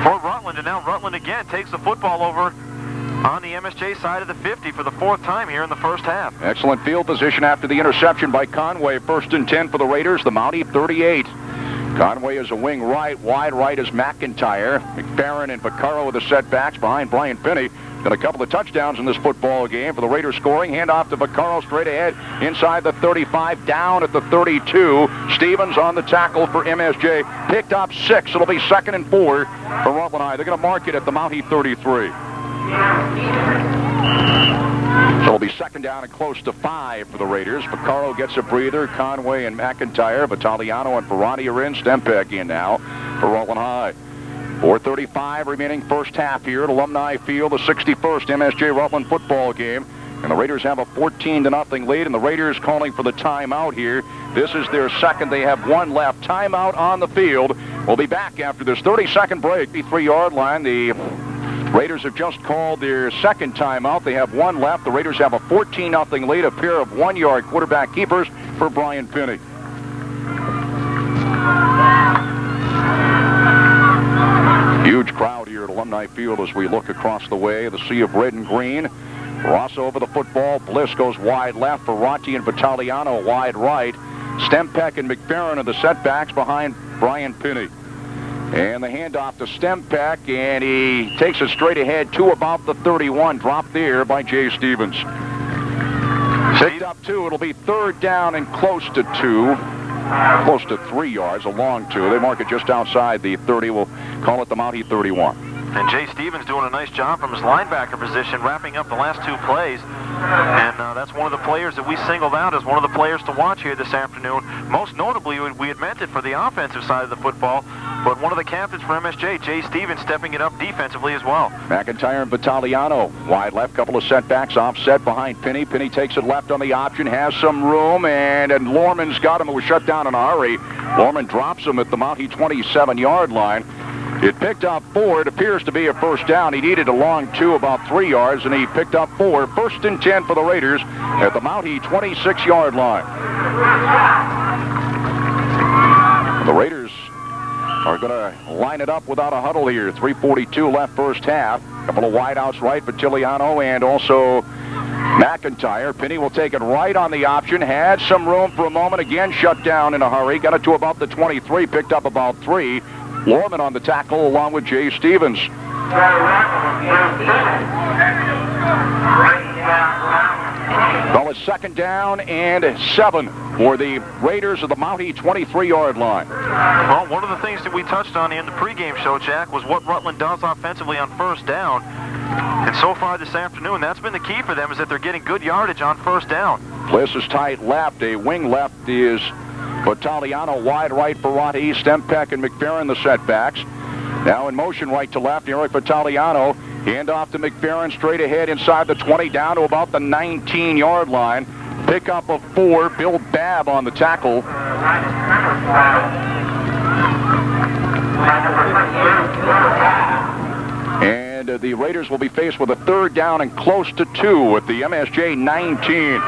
for Rutland, and now Rutland again takes the football over on the MSJ side of the 50 for the 4th time here in the first half. Excellent field position after the interception by Conway. 1st and 10 for the Raiders, the Mountie 38. Conway is a wing right. Wide right is McIntyre. McFerrin and Vaccaro with the setbacks behind Brian Finney. Got a couple of touchdowns in this football game for the Raiders scoring. Hand off to Vaccaro straight ahead inside the 35, down at the 32. Stevens on the tackle for MSJ. Picked up 6. It'll be 2nd and 4 for Rutland High. They're going to mark it at the Mountie 33. So it'll be 2nd down and close to 5 for the Raiders. Vaccaro gets a breather. Conway and McIntyre, Vitaliano and Ferrati are in. Stempek in now for Rutland High. 4:35 remaining first half here at Alumni Field, the 61st MSJ Rutland football game. And the Raiders have a 14-0 lead, and the Raiders calling for the timeout here. This is their second. They have one left. Timeout on the field. We'll be back after this 30-second break. The 3-yard line. The Raiders have just called their second timeout. They have one left. The Raiders have a 14-0 lead. A pair of 1-yard quarterback keepers for Brian Finney. Huge crowd here at Alumni Field as we look across the way. The sea of red and green. Ross over the football. Bliss goes wide left. Ferrati and Vitaliano wide right. Stempek and McFerrin are the setbacks behind Brian Finney. And the handoff to Stempek, and he takes it straight ahead to about the 31. Dropped there by Jay Stevens. Picked up 2. It'll be 3rd down and close to 2. Close to 3 yards, a long 2. They mark it just outside the 30. We'll call it the Mountie 31. And Jay Stevens doing a nice job from his linebacker position, wrapping up the last 2 plays. And that's one of the players that we singled out as one of the players to watch here this afternoon. Most notably, we had meant it for the offensive side of the football, but one of the captains for MSJ, Jay Stevens, stepping it up defensively as well. McIntyre and Vitaliano wide left, couple of setbacks, offset behind Finney. Finney takes it left on the option, has some room, and Lorman's got him. It was shut down in a hurry. Lorman drops him at the Mountie 27-yard line. It picked up 4. It appears to be a first down. He needed a long 2, about 3 yards, and he picked up 4. 1st and 10 for the Raiders at the Mountie 26-yard line. The Raiders are going to line it up without a huddle here. 3:42 left first half. A couple of wideouts right, Vitiliano and also McIntyre. Penny will take it right on the option. Had some room for a moment. Again, shut down in a hurry. Got it to about the 23. Picked up about 3. Lorman on the tackle along with Jay Stevens. Well, it's 2nd down and 7 for the Raiders of the Mountie 23-yard line. Well, one of the things that we touched on in the pregame show, Jack, was what Rutland does offensively on 1st down. And so far this afternoon, that's been the key for them, is that they're getting good yardage on 1st down. Bliss is tight left. A wing left is Vitaliano, wide right for Ferrati. Stempek and McFerrin the setbacks. Now in motion right to left, Eric Vitaliano. Hand off to McFerrin straight ahead inside the 20 down to about the 19-yard line. Pickup of 4. Bill Babb on the tackle. And the Raiders will be faced with a 3rd down and close to 2 at the MSJ 19.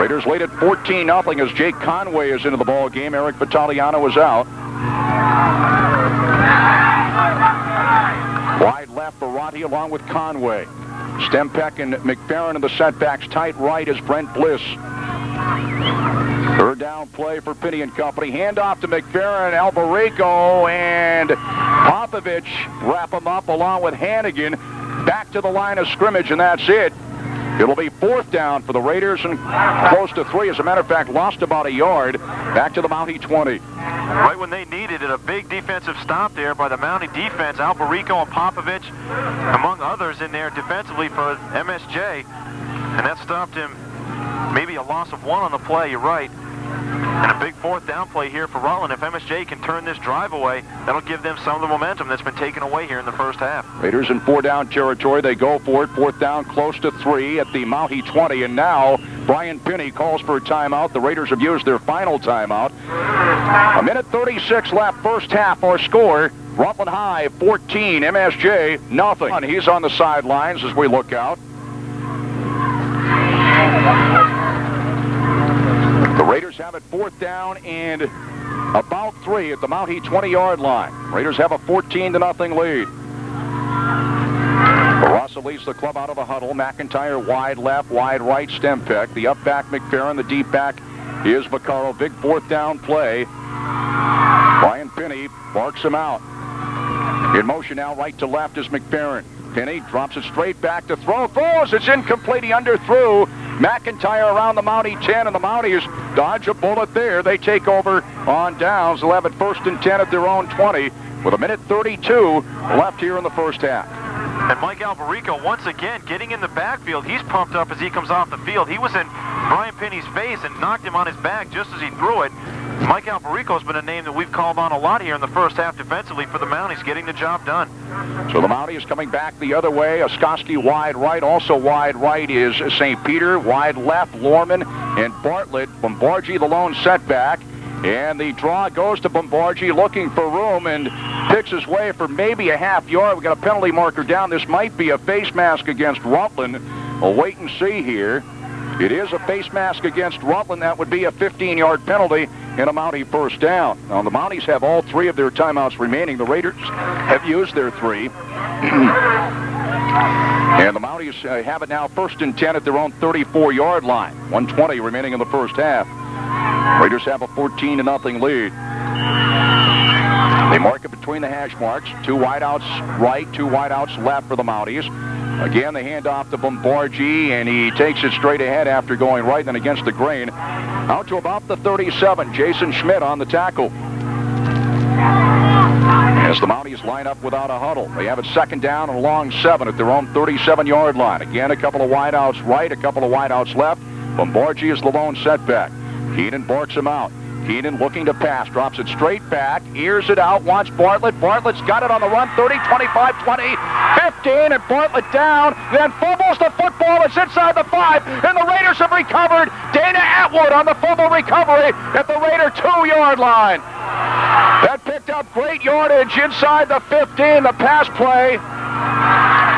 Raiders lead at 14-0 as Jake Conway is into the ball game. Eric Vitaliano is out. Wide left for Ferrati along with Conway. Stempek and McFerrin in the setbacks. Tight right is Brent Bliss. 3rd down play for Penny and company. Handoff to McFerrin, Albarico, and Popovich wrap him up along with Hannigan. Back to the line of scrimmage, and that's it. It'll be 4th down for the Raiders and close to 3. As a matter of fact, lost about a yard back to the Mountie 20. Right when they needed it, a big defensive stop there by the Mountie defense. Alberico and Popovich, among others, in there defensively for MSJ. And that stopped him. Maybe a loss of 1 on the play, you're right. And a big 4th down play here for Rutland. If MSJ can turn this drive away, that'll give them some of the momentum that's been taken away here in the first half. Raiders in 4-down territory. They go for it. 4th down, close to 3 at the Mountie 20. And now Brian Pinney calls for a timeout. The Raiders have used their final timeout. 1:36 left, first half. Our score, Rutland High 14, MSJ nothing. He's on the sidelines as we look out. The Raiders have it 4th down and about 3 at the Mountie 20-yard line. Raiders have a 14-0 lead. Barassa leads the club out of the huddle. McIntyre wide left, wide right, Stempeck. The up back, McFerrin. The deep back is Vaccaro. Big 4th down play. Brian Pinney barks him out. In motion now, right to left is McFerrin. Pinney drops it straight back to throw. Throws. It's incomplete. He underthrew. McIntyre around the Mountie 10, and the Mounties dodge a bullet there. They take over on downs. They'll have it 1st and 10 at their own 20 with 1:32 left here in the first half. And Mike Alberico, once again, getting in the backfield. He's pumped up as he comes off the field. He was in Brian Pinney's face and knocked him on his back just as he threw it. Mike Alberico has been a name that we've called on a lot here in the first half defensively for the Mounties, getting the job done. So the Mounties coming back the other way. Oskoski wide right. Also wide right is St. Peter. Wide left, Lorman and Bartlett. Bombargi the lone setback. And the draw goes to Bombargi, looking for room and picks his way for maybe a half yard. We got a penalty marker down. This might be a face mask against Rutland. We'll wait and see here. It is a face mask against Rutland. That would be a 15-yard penalty and a Mountie 1st down. Now, the Mounties have all 3 of their timeouts remaining. The Raiders have used their 3. And the Mounties have it now 1st and 10 at their own 34-yard line. 1:20 remaining in the first half. Raiders have a 14-0 lead. They mark it between the hash marks. 2 wideouts right, 2 wideouts left for the Mounties. Again, they hand off to Bombargi, and he takes it straight ahead after going right, then against the grain. Out to about the 37. Jason Schmidt on the tackle. As the Mounties line up without a huddle. They have it 2nd down and a long 7 at their own 37-yard line. Again, a couple of wideouts right, a couple of wideouts left. Bombargi is the lone setback. Keenan barks him out. Keenan looking to pass, drops it straight back, ears it out, wants Bartlett. Bartlett's got it on the run, 30, 25, 20, 15, and Bartlett down, then fumbles the football. It's inside the 5, and the Raiders have recovered. Dana Atwood on the fumble recovery at the Raider 2-yard line. That picked up great yardage inside the 15, the pass play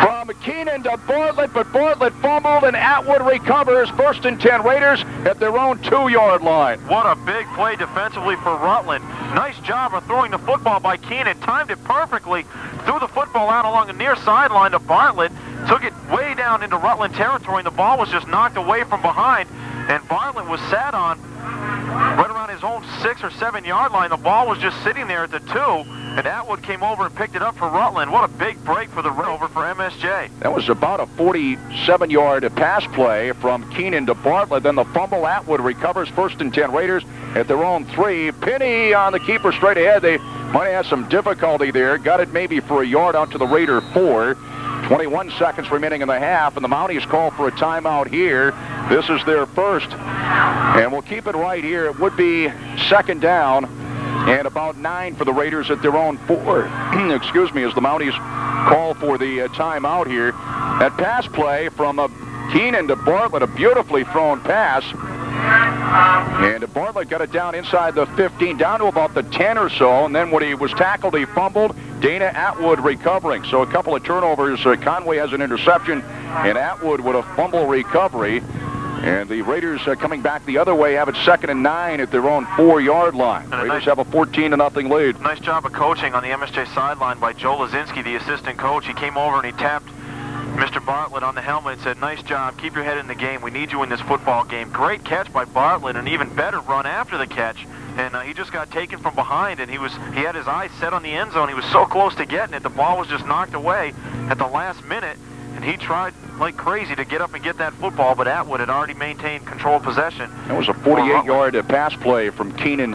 from Keenan to Bartlett, but Bartlett fumbled and Atwood recovers. 1st and 10 Raiders at their own 2-yard line. What a big play defensively for Rutland. Nice job of throwing the football by Keenan. Timed it perfectly. Threw the football out along the near sideline to Bartlett. Took it way down into Rutland territory, and the ball was just knocked away from behind. And Bartlett was sat on right around his own 6 or 7 yard line. The ball was just sitting there at the 2, and Atwood came over and picked it up for Rutland. What a big break for the over for MSJ. That was about a 47-yard pass play from Keenan to Bartlett. Then the fumble. Atwood recovers. 1st and 10 Raiders at their own 3. Pinney on the keeper straight ahead. They might have some difficulty there. Got it maybe for a yard out to the Raider 4. 21 seconds remaining in the half, and the Mounties call for a timeout here. This is their first, and we'll keep it right here. It would be 2nd down and about 9 for the Raiders at their own 4. Excuse me, as the Mounties call for the timeout here. That pass play from Keenan to Bartlett, a beautifully thrown pass. And Bartlett got it down inside the 15, down to about the 10 or so, and then when he was tackled, he fumbled. Dana Atwood recovering. So a couple of turnovers. Conway has an interception, and Atwood with a fumble recovery. And the Raiders coming back the other way have it 2nd and 9 at their own 4-yard line. Raiders have a 14-0 lead. Nice job of coaching on the MSJ sideline by Joe Lazinski, the assistant coach. He came over and he tapped Mr. Bartlett on the helmet and said, "Nice job, keep your head in the game. We need you in this football game." Great catch by Bartlett, and even better run after the catch. And he just got taken from behind, and he had his eyes set on the end zone. He was so close to getting it. The ball was just knocked away at the last minute. and he tried like crazy to get up and get that football, but Atwood had already maintained controlled possession. That was a 48-yard pass play from Keenan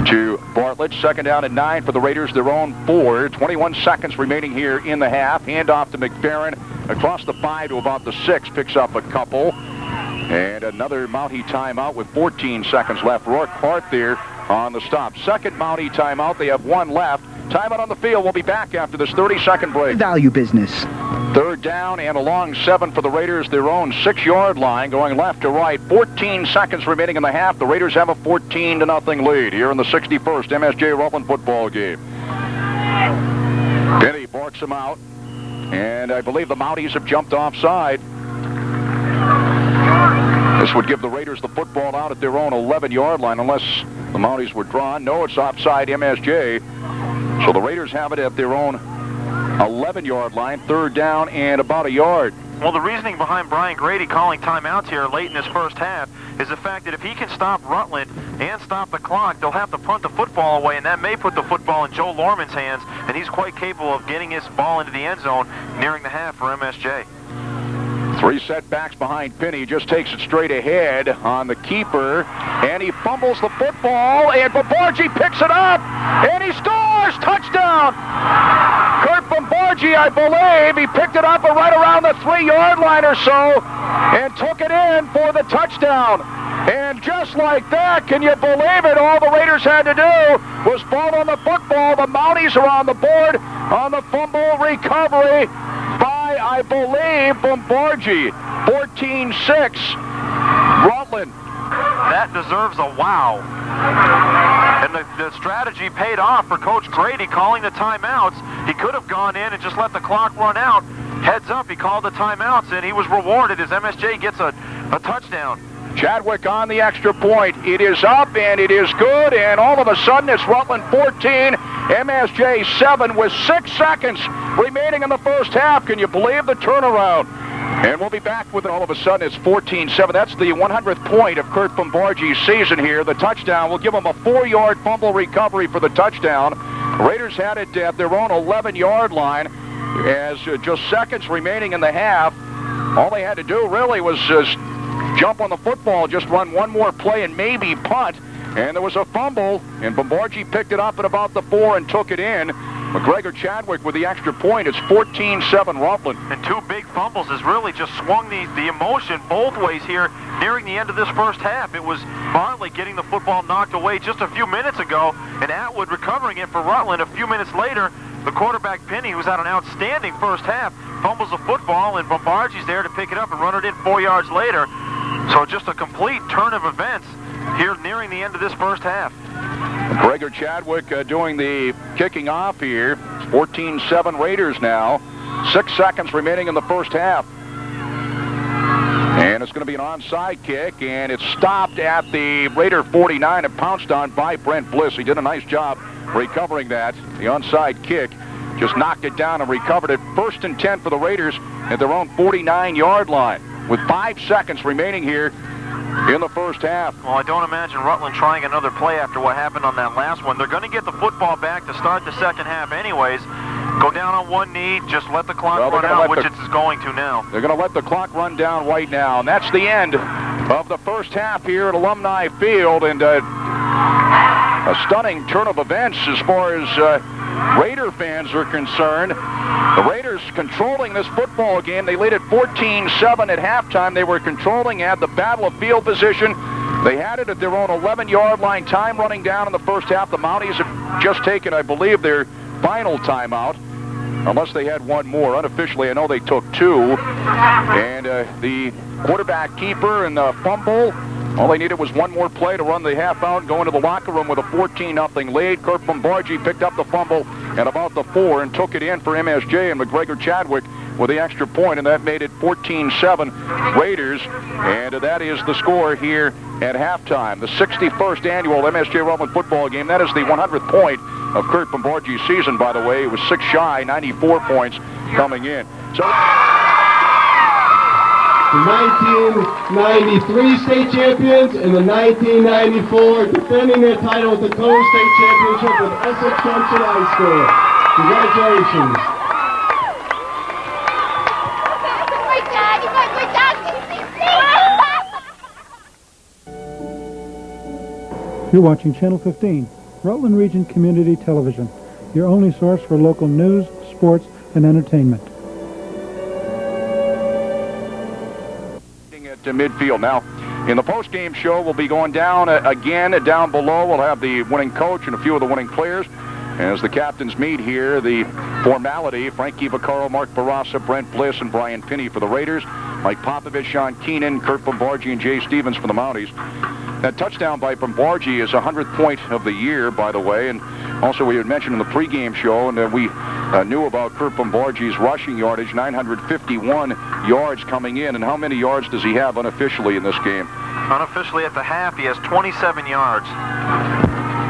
to Bartlett. Second down and 9 for the Raiders, their own 4. 21 seconds remaining here in the half. Handoff to McFerrin across the 5 to about the 6. Picks up a couple. And another Mountie timeout with 14 seconds left. Rourke Hart there on the stop. Second Mountie timeout. They have 1 left. Timeout on the field. We'll be back after this 30-second break. Value business. Third down and a long 7 for the Raiders, their own 6-yard line, going left to right. 14 seconds remaining in the half. The Raiders have a 14-0 lead here in the 61st MSJ Rutland football game. Penny barks him out, and I believe the Mounties have jumped offside. This would give the Raiders the football out at their own 11-yard line, unless the Mounties were drawn. No, it's offside MSJ. So the Raiders have it at their own 11-yard line, third down and about a yard. Well, the reasoning behind Brian Grady calling timeouts here late in this first half is the fact that if he can stop Rutland and stop the clock, they'll have to punt the football away, and that may put the football in Joe Lorman's hands, and he's quite capable of getting his ball into the end zone nearing the half for MSJ. 3 setbacks behind Penny, just takes it straight ahead on the keeper, and he fumbles the football, and Bombargi picks it up, and he scores! Touchdown! Kurt Bombargi, I believe, he picked it up right around the 3-yard line or so, and took it in for the touchdown. And just like that, can you believe it? All the Raiders had to do was fall on the football. The Mounties are on the board on the fumble recovery by, I believe, Bombargi. 14-6, Rutland. That deserves a wow. And the strategy paid off for Coach Grady calling the timeouts. He could have gone in and just let the clock run out. Heads up, he called the timeouts, and he was rewarded as MSJ gets a touchdown. Chadwick on the extra point. It is up, and it is good, and all of a sudden it's Rutland 14, MSJ 7 with 6 seconds remaining in the first half. Can you believe the turnaround? And we'll be back with it. All of a sudden it's 14-7. That's the 100th point of Kurt Bombargi's season here. The touchdown will give him a 4-yard fumble recovery for the touchdown. Raiders had it at their own 11-yard line as just seconds remaining in the half. All they had to do really was jump on the football, just run one more play and maybe punt. And there was a fumble, and Bombargi picked it up at about the 4 and took it in. McGregor Chadwick with the extra point. It's 14-7 Rutland. And 2 big fumbles has really just swung the emotion both ways here nearing the end of this first half. It was Bartley getting the football knocked away just a few minutes ago, and Atwood recovering it for Rutland. A few minutes later, the quarterback Penny, who's had an outstanding first half, fumbles the football, and Bombargi's there to pick it up and run it in 4 yards later. So just a complete turn of events here nearing the end of this first half. Gregor Chadwick doing the kicking off here. It's 14-7 Raiders now. 6 seconds remaining in the first half. And it's going to be an onside kick, and it's stopped at the Raider 49 and pounced on by Brent Bliss. He did a nice job recovering that. The onside kick just knocked it down and recovered it. 1st and 10 for the Raiders at their own 49-yard line with 5 seconds remaining here in the first half. Well, I don't imagine Rutland trying another play after what happened on that last one. They're going to get the football back to start the second half anyways. Go down on one knee, just let the clock run out, which it's going to now. They're going to let the clock run down right now, and that's the end of the first half here at Alumni Field, and a stunning turn of events as far as Raider fans are concerned. The Raiders controlling this football game. They lead at 14-7 at halftime. They were controlling at the battle of field position. They had it at their own 11-yard line. Time running down in the first half. The Mounties have just taken, I believe, their final timeout, unless they had one more. Unofficially, I know they took 2. And the quarterback keeper and the fumble, all they needed was one more play to run the half out and go into the locker room with a 14-0 lead. Kurt Bombargi picked up the fumble at about the 4 and took it in for MSJ, and McGregor Chadwick with the extra point, and that made it 14-7 Raiders, and that is the score here at halftime. The 61st annual MSJ Rutland football game. That is the 100th point of Kurt Bombargi's season, by the way. It was 6 shy, 94 points coming in. So the 1993 state champions and the 1994 defending their title at the Cone State Championship with Essex Junction High School. Congratulations. You're watching Channel 15, Rutland Region Community Television, your only source for local news, sports, and entertainment. At midfield now. In the post-game show, we'll be going down again. Down below, we'll have the winning coach and a few of the winning players. As the captains meet here, the formality, Frankie Vaccaro, Mark Barassa, Brent Bliss, and Brian Pinney for the Raiders. Mike Popovich, Sean Keenan, Kurt Bombargi, and Jay Stevens for the Mounties. That touchdown by Bombargi is 100th point of the year, by the way. And also, we had mentioned in the pregame show, and we knew about Kurt Bombargi's rushing yardage, 951 yards coming in. And how many yards does he have unofficially in this game? Unofficially at the half, he has 27 yards.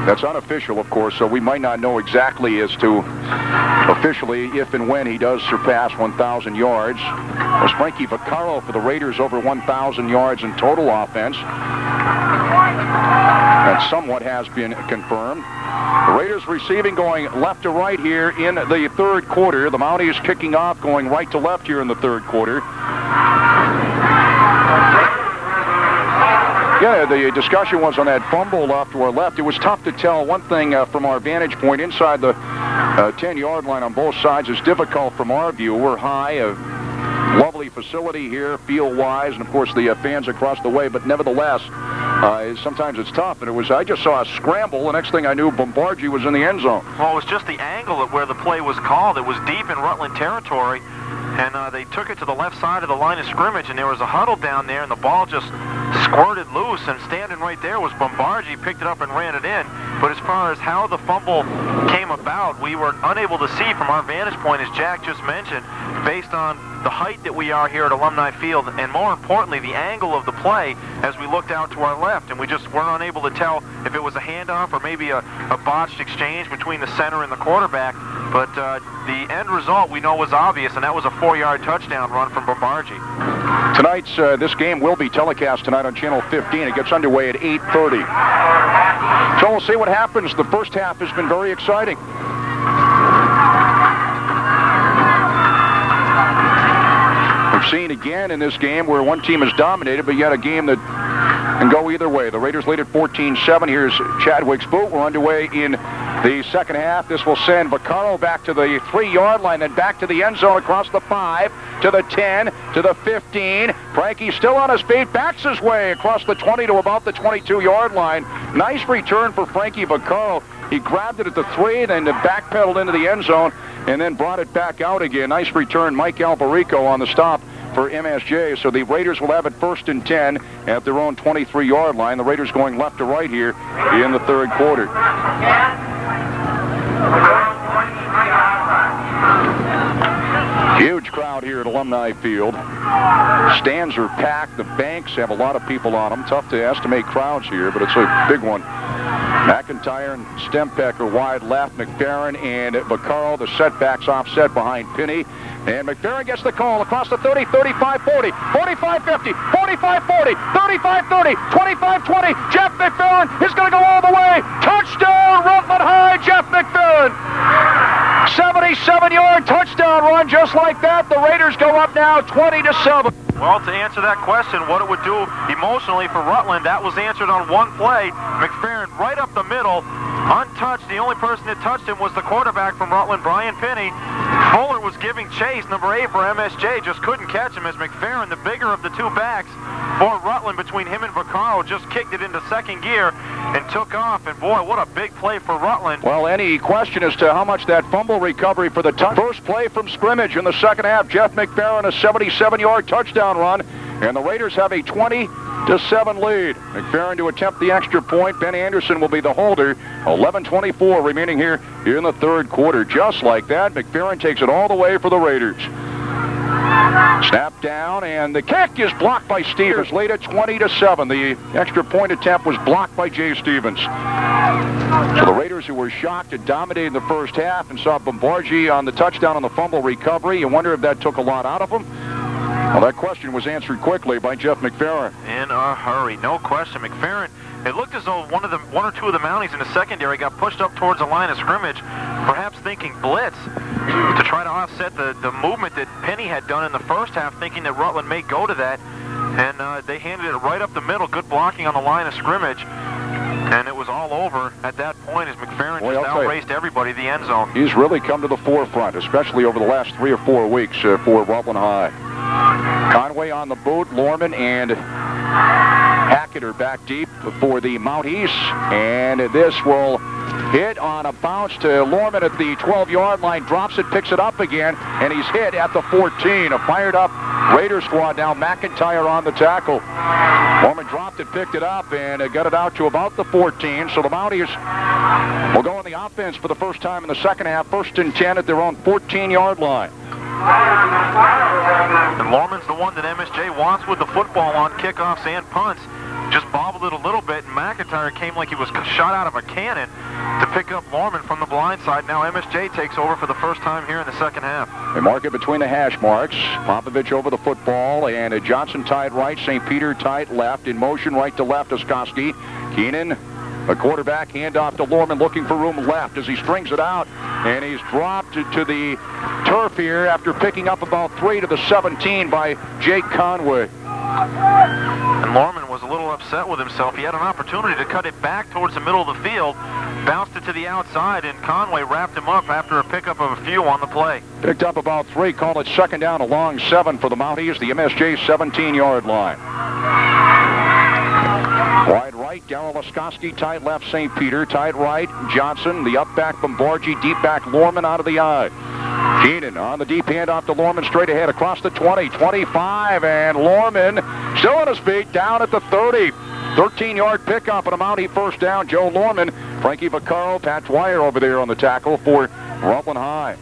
That's unofficial, of course, so we might not know exactly as to officially if and when he does surpass 1,000 yards. As Frankie Vaccaro for the Raiders over 1,000 yards in total offense. That somewhat has been confirmed. The Raiders receiving going left to right here in the third quarter. The Mounties kicking off going right to left here in the third quarter. Yeah, the discussion was on that fumble off to our left. It was tough to tell. One thing from our vantage point inside the 10-yard line on both sides is difficult from our view. We're high, a lovely facility here, field-wise, and of course the fans across the way. But nevertheless, sometimes it's tough. And I just saw a scramble. The next thing I knew, Bombargi was in the end zone. Well, it was just the angle at where the play was called. It was deep in Rutland territory. And they took it to the left side of the line of scrimmage, and there was a huddle down there, and the ball just squirted loose, and standing right there was Bombargi, picked it up and ran it in. But as far as how the fumble came about, we were unable to see from our vantage point, as Jack just mentioned, based on the height that we are here at Alumni Field, and more importantly, the angle of the play as we looked out to our left, and we just weren't unable to tell if it was a handoff or maybe a botched exchange between the center and the quarterback. But the end result we know was obvious, and that was a 4-yard touchdown run from Bombargi. Tonight's this game will be telecast tonight on Channel 15. It gets underway at 8:30. So we'll see what happens. The first half has been very exciting. We've seen again in this game where one team is dominated, but yet a game that can go either way. The Raiders lead at 14-7. Here's Chadwick's boot. We're underway in the second half. This will send Vaccaro back to the 3-yard line, then back to the end zone across the 5, to the 10, to the 15. Frankie still on his feet, backs his way across the 20 to about the 22-yard line. Nice return for Frankie Vaccaro. He grabbed it at the 3, then backpedaled into the end zone, and then brought it back out again. Nice return, Mike Alberico on the stop for MSJ. So the Raiders will have it 1st and 10 at their own 23-yard line. The Raiders going left to right here in the third quarter. Huge crowd here at Alumni Field. Stands are packed. The banks have a lot of people on them. Tough to estimate crowds here, but it's a big one. McIntyre and Stempeck wide left. McFerrin and Vaccaro, the setbacks offset behind Pinney. And McFerrin gets the call across the 30, 35, 40, 45, 50, 45, 40, 35, 30, 25, 20. Jeff McFerrin is going to go all the way. Touchdown, Rutland High, Jeff McFerrin. 77-yard touchdown run just like that. The Raiders go up now 20-7. Well, to answer that question, what it would do emotionally for Rutland, that was answered on one play. McFerrin right up the middle, untouched. The only person that touched him was the quarterback from Rutland, Brian Pinney. Fuller was giving chase, number 8 for MSJ, just couldn't catch him as McFerrin, the bigger of the two backs for Rutland between him and Vaccaro, just kicked it into second gear and took off. And boy, what a big play for Rutland. Well, any question as to how much that fumble recovery for the first play from scrimmage in the second half? Jeff McFerrin, a 77-yard touchdown run, and the Raiders have a 20-7 lead. McFerrin to attempt the extra point. Ben Anderson will be the holder. 11:24 remaining here in the third quarter. Just like that, McFerrin takes it all the way for the Raiders. Snap down, and the kick is blocked by Stevens. Lead at 20-7. The extra point attempt was blocked by Jay Stevens. So the Raiders, who were shocked and dominated the first half and saw Bombargi on the touchdown on the fumble recovery, you wonder if that took a lot out of them. Well, that question was answered quickly by Jeff McFerrin. In a hurry, no question. McFerrin, it looked as though one or two of the Mounties in the secondary got pushed up towards the line of scrimmage, perhaps thinking blitz, to try to offset the movement that Pinney had done in the first half, thinking that Rutland may go to that. And they handed it right up the middle. Good blocking on the line of scrimmage. And it was all over at that point as McFerrin Boy, just I'll tell you, outraced everybody to the end zone. he's really come to the forefront, especially over the last 3 or 4 weeks for Rutland High. Conway on the boot, Lorman and Hackett are back deep for the Mounties, and this will hit on a bounce to Lorman at the 12-yard line, drops it, picks it up again, and he's hit at the 14. A fired-up Raider squad now. McIntyre on the tackle. Lorman dropped it, picked it up, and got it out to about the 14. So the Mounties will go on the offense for the first time in the second half. 1st and 10 at their own 14-yard line. And Lorman's the one that MSJ wants with the football on kickoffs and punts. Just bobbled it a little bit, and McIntyre came like he was shot out of a cannon to pick up Lorman from the blind side. Now MSJ takes over for the first time here in the second half. They mark it between the hash marks. Popovich over the football, and Johnson tied right, St. Peter tied left. In motion right to left, Oskoski. Keenan, a quarterback, handoff to Lorman, looking for room left as he strings it out, and he's dropped to the turf here after picking up about 3 to the 17 by Jake Conway. And Lorman was a little upset with himself. He had an opportunity to cut it back towards the middle of the field, bounced it to the outside, and Conway wrapped him up after a pickup of a few on the play. Picked up about 3, call it second down, a long 7 for the Mounties, the MSJ 17-yard line. Wide right, Darryl Oskoski, tight left, St. Peter, tight right, Johnson, the up back, Bombargi, deep back, Lorman out of the eye. Keenan on the deep handoff to Lorman, straight ahead across the 20, 25, and Lorman still on his feet, down at the 30. 13-yard pickup and a Mountie first down. Joe Lorman, Frankie Vaccaro, Pat Dwyer over there on the tackle for Rutland High.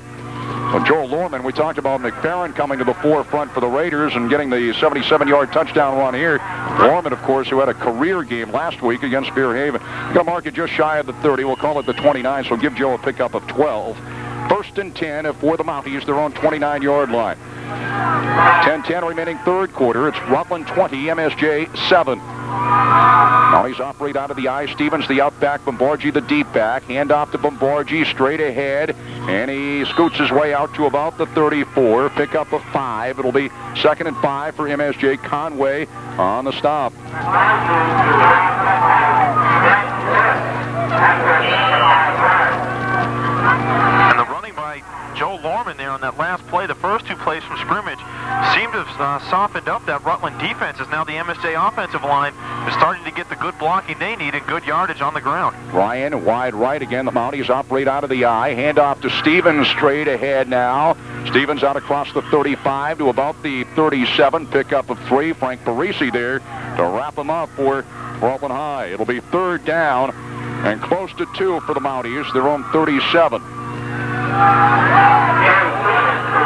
Well, Joe Lorman, we talked about McFerrin coming to the forefront for the Raiders and getting the 77-yard touchdown run here. Lorman, of course, who had a career game last week against Fairhaven. Going to mark it just shy of the 30. We'll call it the 29, so give Joe a pickup of 12. 1st and 10 for the Mounties, their own 29-yard line. 10-10 remaining third quarter. It's Rutland 20, MSJ 7. Mounties operate out of the eye. Stevens, the outback. Bombargi, the deep back. Handoff to Bombargi, straight ahead. And he scoots his way out to about the 34. Pickup of 5. It'll be 2nd and 5 for MSJ. Conway on the stop. And the running by Joe Lorman there on that last play, the first 2 plays from scrimmage, seemed to have softened up that Rutland defense, as now the MSJ offensive line is starting to get the good blocking they need and good yardage on the ground. Ryan, wide right again. The Mounties operate out of the eye. Handoff to Stevens, straight ahead now. Stevens out across the 35 to about the 37. Pickup of 3. Frank Parisi there to wrap him up for Rutland High. It'll be 3rd down and close to 2 for the Mounties. Their own 37.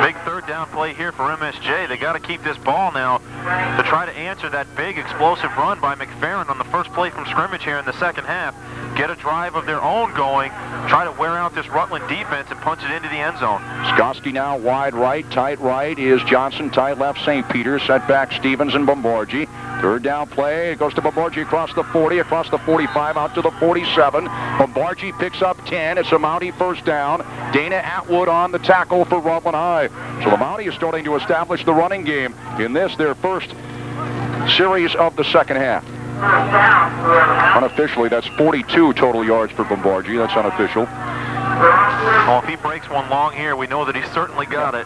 Big 3rd down play here for MSJ. They got to keep this ball now to try to answer that big explosive run by McFerrin on the first play from scrimmage here in the second half. Get a drive of their own going, try to wear out this Rutland defense and punch it into the end zone. Skoski now wide right, tight right is Johnson, tight left St. Peter, set back Stevens and Bombargi. 3rd down play, it goes to Bombargi across the 40, across the 45, out to the 47. Bombargi picks up 10, it's a Mountie first down. Dana Atwood on the tackle for Rutland High. So the Mountie is starting to establish the running game in this, their first series of the second half. Unofficially, that's 42 total yards for Bombargi. That's unofficial. Well, if he breaks one long here, we know that he's certainly got it.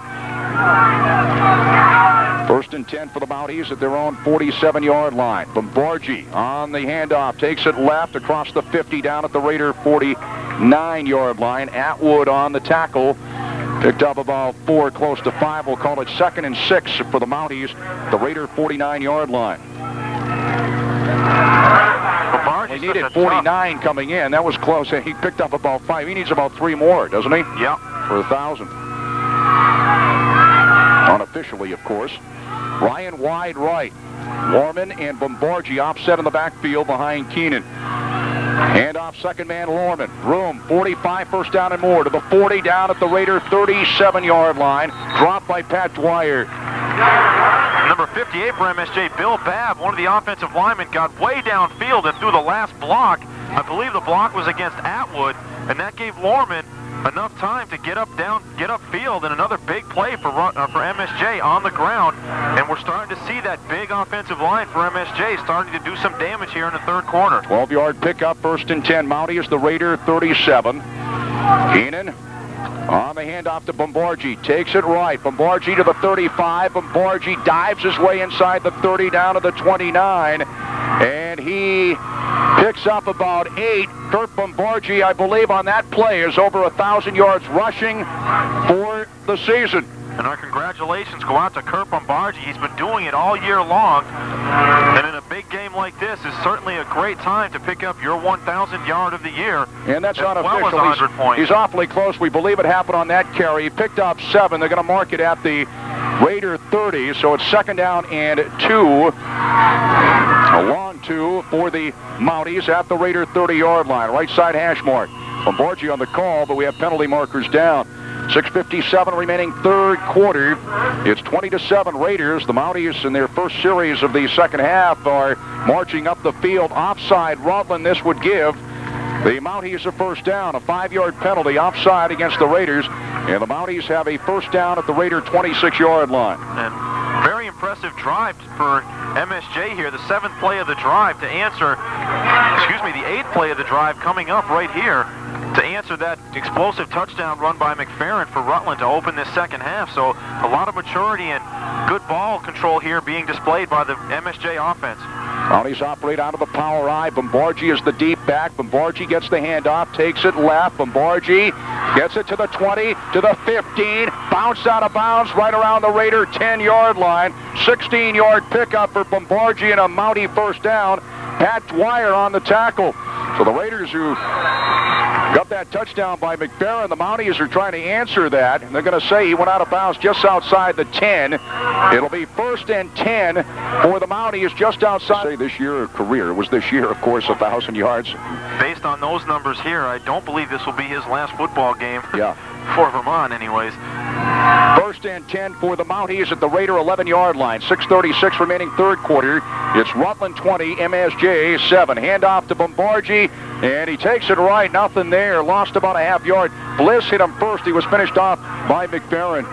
1st and 10 for the Mounties at their own 47-yard line. Bombargi on the handoff, takes it left across the 50 down at the Raider 49-yard line. Atwood on the tackle. Picked up about 4, close to 5. We'll call it 2nd and 6 for the Mounties, the Raider 49-yard line. He needed 49 coming in. That was close. He picked up about 5. He needs about 3 more, doesn't he? Yeah. For 1,000. Unofficially, of course. Ryan wide right. Lorman and Bombargi offset in the backfield behind Keenan. Handoff, second man, Lorman. Room, 45, first down and more to the 40, down at the Raider 37-yard line. Dropped by Pat Dwyer. Number 58 for MSJ, Bill Babb, one of the offensive linemen, got way downfield and threw the last block. I believe the block was against Atwood, and that gave Lorman enough time to get upfield, and another big play for MSJ on the ground. And we're starting to see that big offensive line for MSJ starting to do some damage here in the third quarter. 12-yard pickup, 1st and 10. Mountie is the Raider 37. Keenan on the handoff to Bombargi. Takes it right. Bombargi to the 35. Bombargi dives his way inside the 30 down to the 29. And he picks up about 8. Kurt Bombargi, I believe, on that play is over 1,000 yards rushing for the season. And our congratulations go out to Kurt Bombargi. He's been doing it all year long. And in a big game like this is certainly a great time to pick up your 1,000th yard of the year. And that's not unofficial. Well as 100 points. He's awfully close. We believe it happened on that carry. He picked up 7. They're going to mark it at the Raider 30. So it's 2nd down and 2. A long 2 for the Mounties at the Raider 30-yard line. Right side hash mark. Bombargi on the call, but we have penalty markers down. 6:57 remaining third quarter. It's 20-7 Raiders. The Mounties in their first series of the second half are marching up the field. Offside Rutland. This would give the Mounties a first down. A 5-yard penalty offside against the Raiders. And the Mounties have a first down at the Raider 26-yard line. And very impressive drive for MSJ here. The 7th play of the drive to answer, the 8th play of the drive coming up right here to answer that explosive touchdown run by McFerrin for Rutland to open this second half. So a lot of maturity and good ball control here being displayed by the MSJ offense. Mounties operate out of the power I. Bombargi is the deep back. Bombargi gets the handoff, takes it left. Bombargi gets it to the 20, to the 15. Bounce out of bounds right around the Raider 10-yard line. 16-yard pickup for Bombargi and a Mountie first down. Pat Dwyer on the tackle. So the Raiders, who got that touchdown by McFerrin, the Mounties are trying to answer that. And they're going to say he went out of bounds just outside the 10. It'll be 1st and 10 for the Mounties just outside. Say this year, career. It was this year, of course, 1,000 yards. Based on those numbers here, I don't believe this will be his last football game. Yeah. For Vermont, anyways. 1st and 10 for the Mounties at the Raider 11-yard line. 6:36 remaining third quarter. It's Rutland 20, MSJ 7. Handoff to Bombargi, and he takes it right. Nothing there. Lost about a half yard. Bliss hit him first. He was finished off by McFerrin.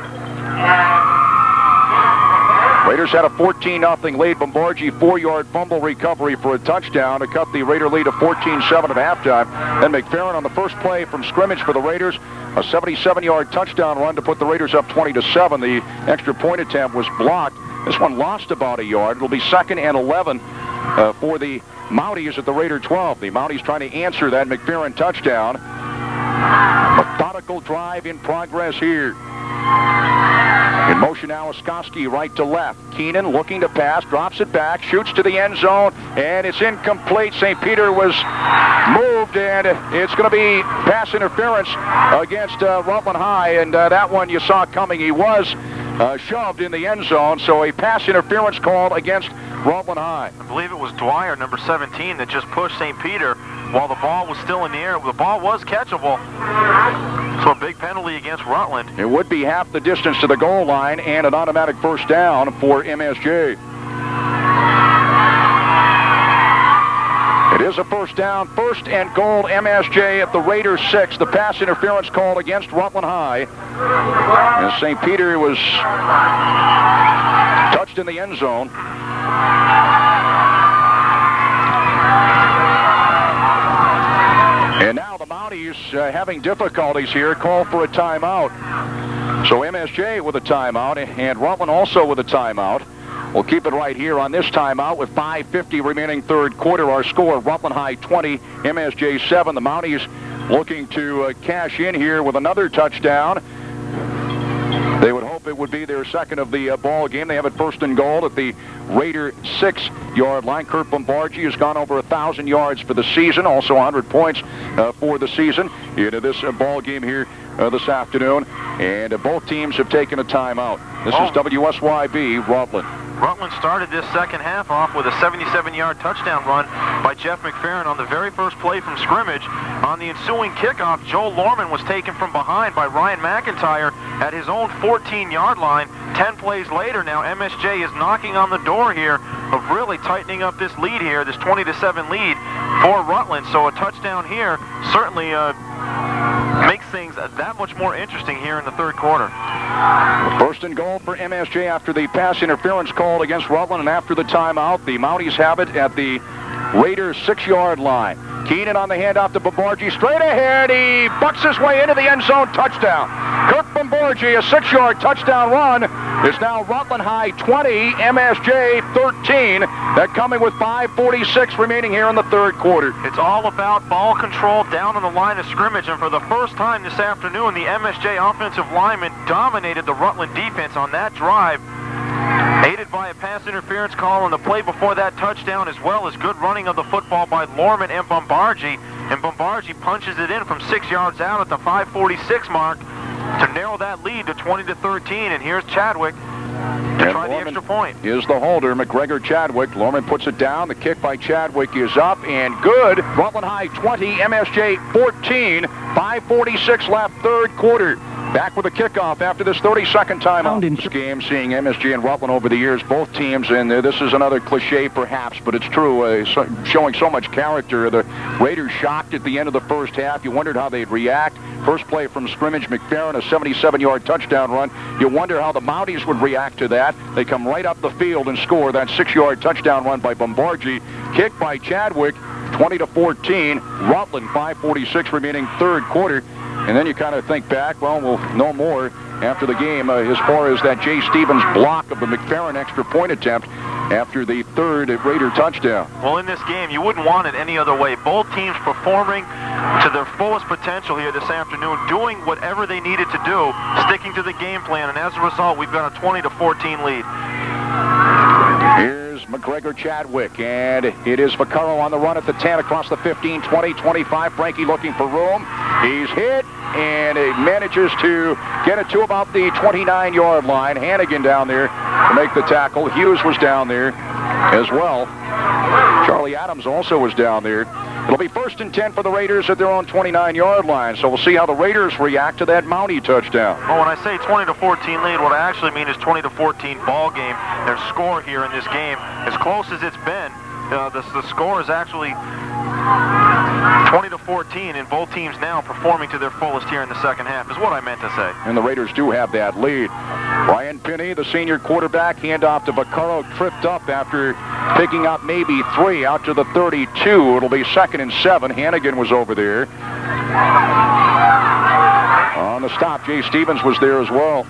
Raiders had a 14-0 lead. Bombargi 4-yard fumble recovery for a touchdown to cut the Raider lead to 14-7 at halftime. Then McFerrin on the first play from scrimmage for the Raiders, a 77-yard touchdown run to put the Raiders up 20-7. The extra point attempt was blocked. This one lost about a yard. It'll be 2nd and 11 for the Mounties at the Raider 12. The Mounties trying to answer that McFerrin touchdown. Methodical drive in progress here. In motion now, Oskowski right to left. Keenan looking to pass, drops it back, shoots to the end zone, and it's incomplete. St. Peter was moved, and it's going to be pass interference against Rutland High, and that one you saw coming. He was shoved in the end zone, so a pass interference called against Rutland High. I believe it was Dwyer, number 17, that just pushed St. Peter while the ball was still in the air. The ball was catchable. So a big penalty against Rutland. It would be half the distance to the goal line and an automatic first down for MSJ. It is a first down, 1st and goal, MSJ at the Raiders 6. The pass interference called against Rutland High. And St. Peter was touched in the end zone. And now the Mounties having difficulties here, call for a timeout. So MSJ with a timeout and Rutland also with a timeout. We'll keep it right here on this timeout with 5:50 remaining third quarter. Our score, Rutland High 20, MSJ 7. The Mounties looking to cash in here with another touchdown. They would hope it would be their second of the ball game. They have it 1st and goal at the Raider 6-yard line. Kurt Bombargi has gone over 1,000 yards for the season, also 100 points for the season into this ball game here this afternoon. And both teams have taken a timeout. This is WSYB Rutland. Rutland started this second half off with a 77-yard touchdown run by Jeff McFerrin on the very first play from scrimmage. On the ensuing kickoff, Joe Lorman was taken from behind by Ryan McIntyre at his own 14-yard line. 10 plays later now, MSJ is knocking on the door here of really tightening up this lead here, this 20-7 lead for Rutland. So a touchdown here certainly makes things that much more interesting here in the third quarter. First and goal for MSJ after the pass interference called against Rutland, and after the timeout, the Mounties have it at the Raiders' 6-yard line. Keenan on the handoff to Bombargi, straight ahead. He bucks his way into the end zone, touchdown. Kirk Bombargi, a 6-yard touchdown run. It's now Rutland High 20, MSJ 13. That coming with 5:46 remaining here in the third quarter. It's all about ball control down on the line of scrimmage, and for the first time this afternoon, the MSJ offensive linemen dominated the Rutland defense on that drive, aided by a pass interference call on the play before that touchdown, as well as good running of the football by Lorman and Bombargi. And Bombargi punches it in from 6 yards out at the 5:46 mark to narrow that lead to 20-13. And here's Chadwick to try the extra point. Is the holder, McGregor Chadwick. Lorman puts it down. The kick by Chadwick is up and good. Rutland High 20, MSJ 14. 5:46 left, third quarter. Back with a kickoff after this 32nd timeout. This game, seeing MSJ and Rutland over the years, both teams, and this is another cliche perhaps, but it's true, showing so much character. The Raiders shocked at the end of the first half. You wondered how they'd react. First play from scrimmage, McFerrin, a 77-yard touchdown run. You wonder how the Mounties would react to that. They come right up the field and score that 6-yard touchdown run by Bombargi. Kick by Chadwick, 20-14. Rutland, 5:46 remaining third quarter. And then you kind of think back, well, we'll know more after the game as far as that Jay Stevens block of the McFerrin extra point attempt after the third Raider touchdown. Well, in this game, you wouldn't want it any other way. Both teams performing to their fullest potential here this afternoon, doing whatever they needed to do, sticking to the game plan, and as a result, we've got a 20-14 lead. Here's McGregor Chadwick, and it is Vaccaro on the run at the 10, across the 15, 20, 25. Frankie looking for room. He's hit, and he manages to get it to about the 29-yard line. Hannigan down there to make the tackle. Hughes was down there as well. Charlie Adams also was down there. It'll be 1st and 10 for the Raiders at their own 29-yard line. So we'll see how the Raiders react to that Mountie touchdown. Well, when I say 20-14 lead, what I actually mean is 20-14 ball game. Their score here in this game, as close as it's been, the score is actually 20-14, and both teams now performing to their fullest here in the second half, is what I meant to say. And the Raiders do have that lead. Brian Pinney, the senior quarterback, handoff to Vaccaro, tripped up after picking up maybe 3 out to the 32. It'll be 2nd and 7. Hannigan was over there. On the stop, Jay Stevens was there as well.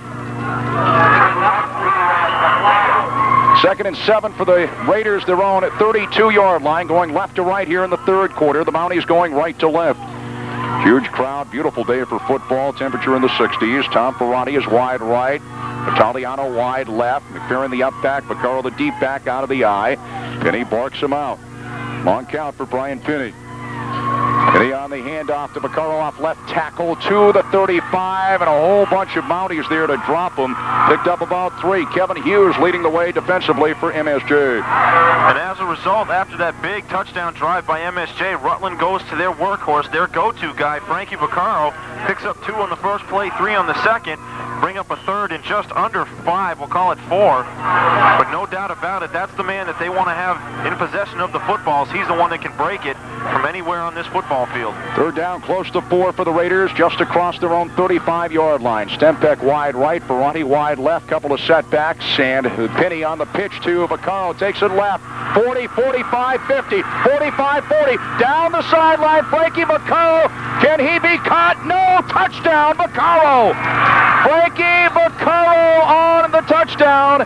2nd and 7 for the Raiders, their own 32-yard line, going left to right here in the third quarter. The Mounties going right to left. Huge crowd, beautiful day for football, temperature in the 60s. Tom Ferrati is wide right, Italiano wide left, McFerrin the up back, Vaccaro the deep back out of the eye. Pinney barks him out. Long count for Brian Pinney. Pinney on the handoff to Vaccaro off left tackle to the 35, and a whole bunch of Mounties there to drop him. Picked up about 3. Kevin Hughes leading the way defensively for MSJ. And as a result, after that big touchdown drive by MSJ, Rutland goes to their workhorse, their go-to guy, Frankie Vaccaro. Picks up 2 on the first play, 3 on the second. Bring up a third in just under 5. We'll call it 4. But no doubt about it, that's the man that they want to have in possession of the footballs. He's the one that can break it from anywhere on this football field. Third down, close to 4 for the Raiders, just across their own 35-yard line. Stempeck wide right, Ferrati wide left, couple of setbacks, and Pinney on the pitch to Vaccaro, takes it left, 40, 45, 50, 45, 40, down the sideline, Frankie Vaccaro, can he be caught? No, touchdown, Vaccaro! Frankie Vaccaro on the touchdown,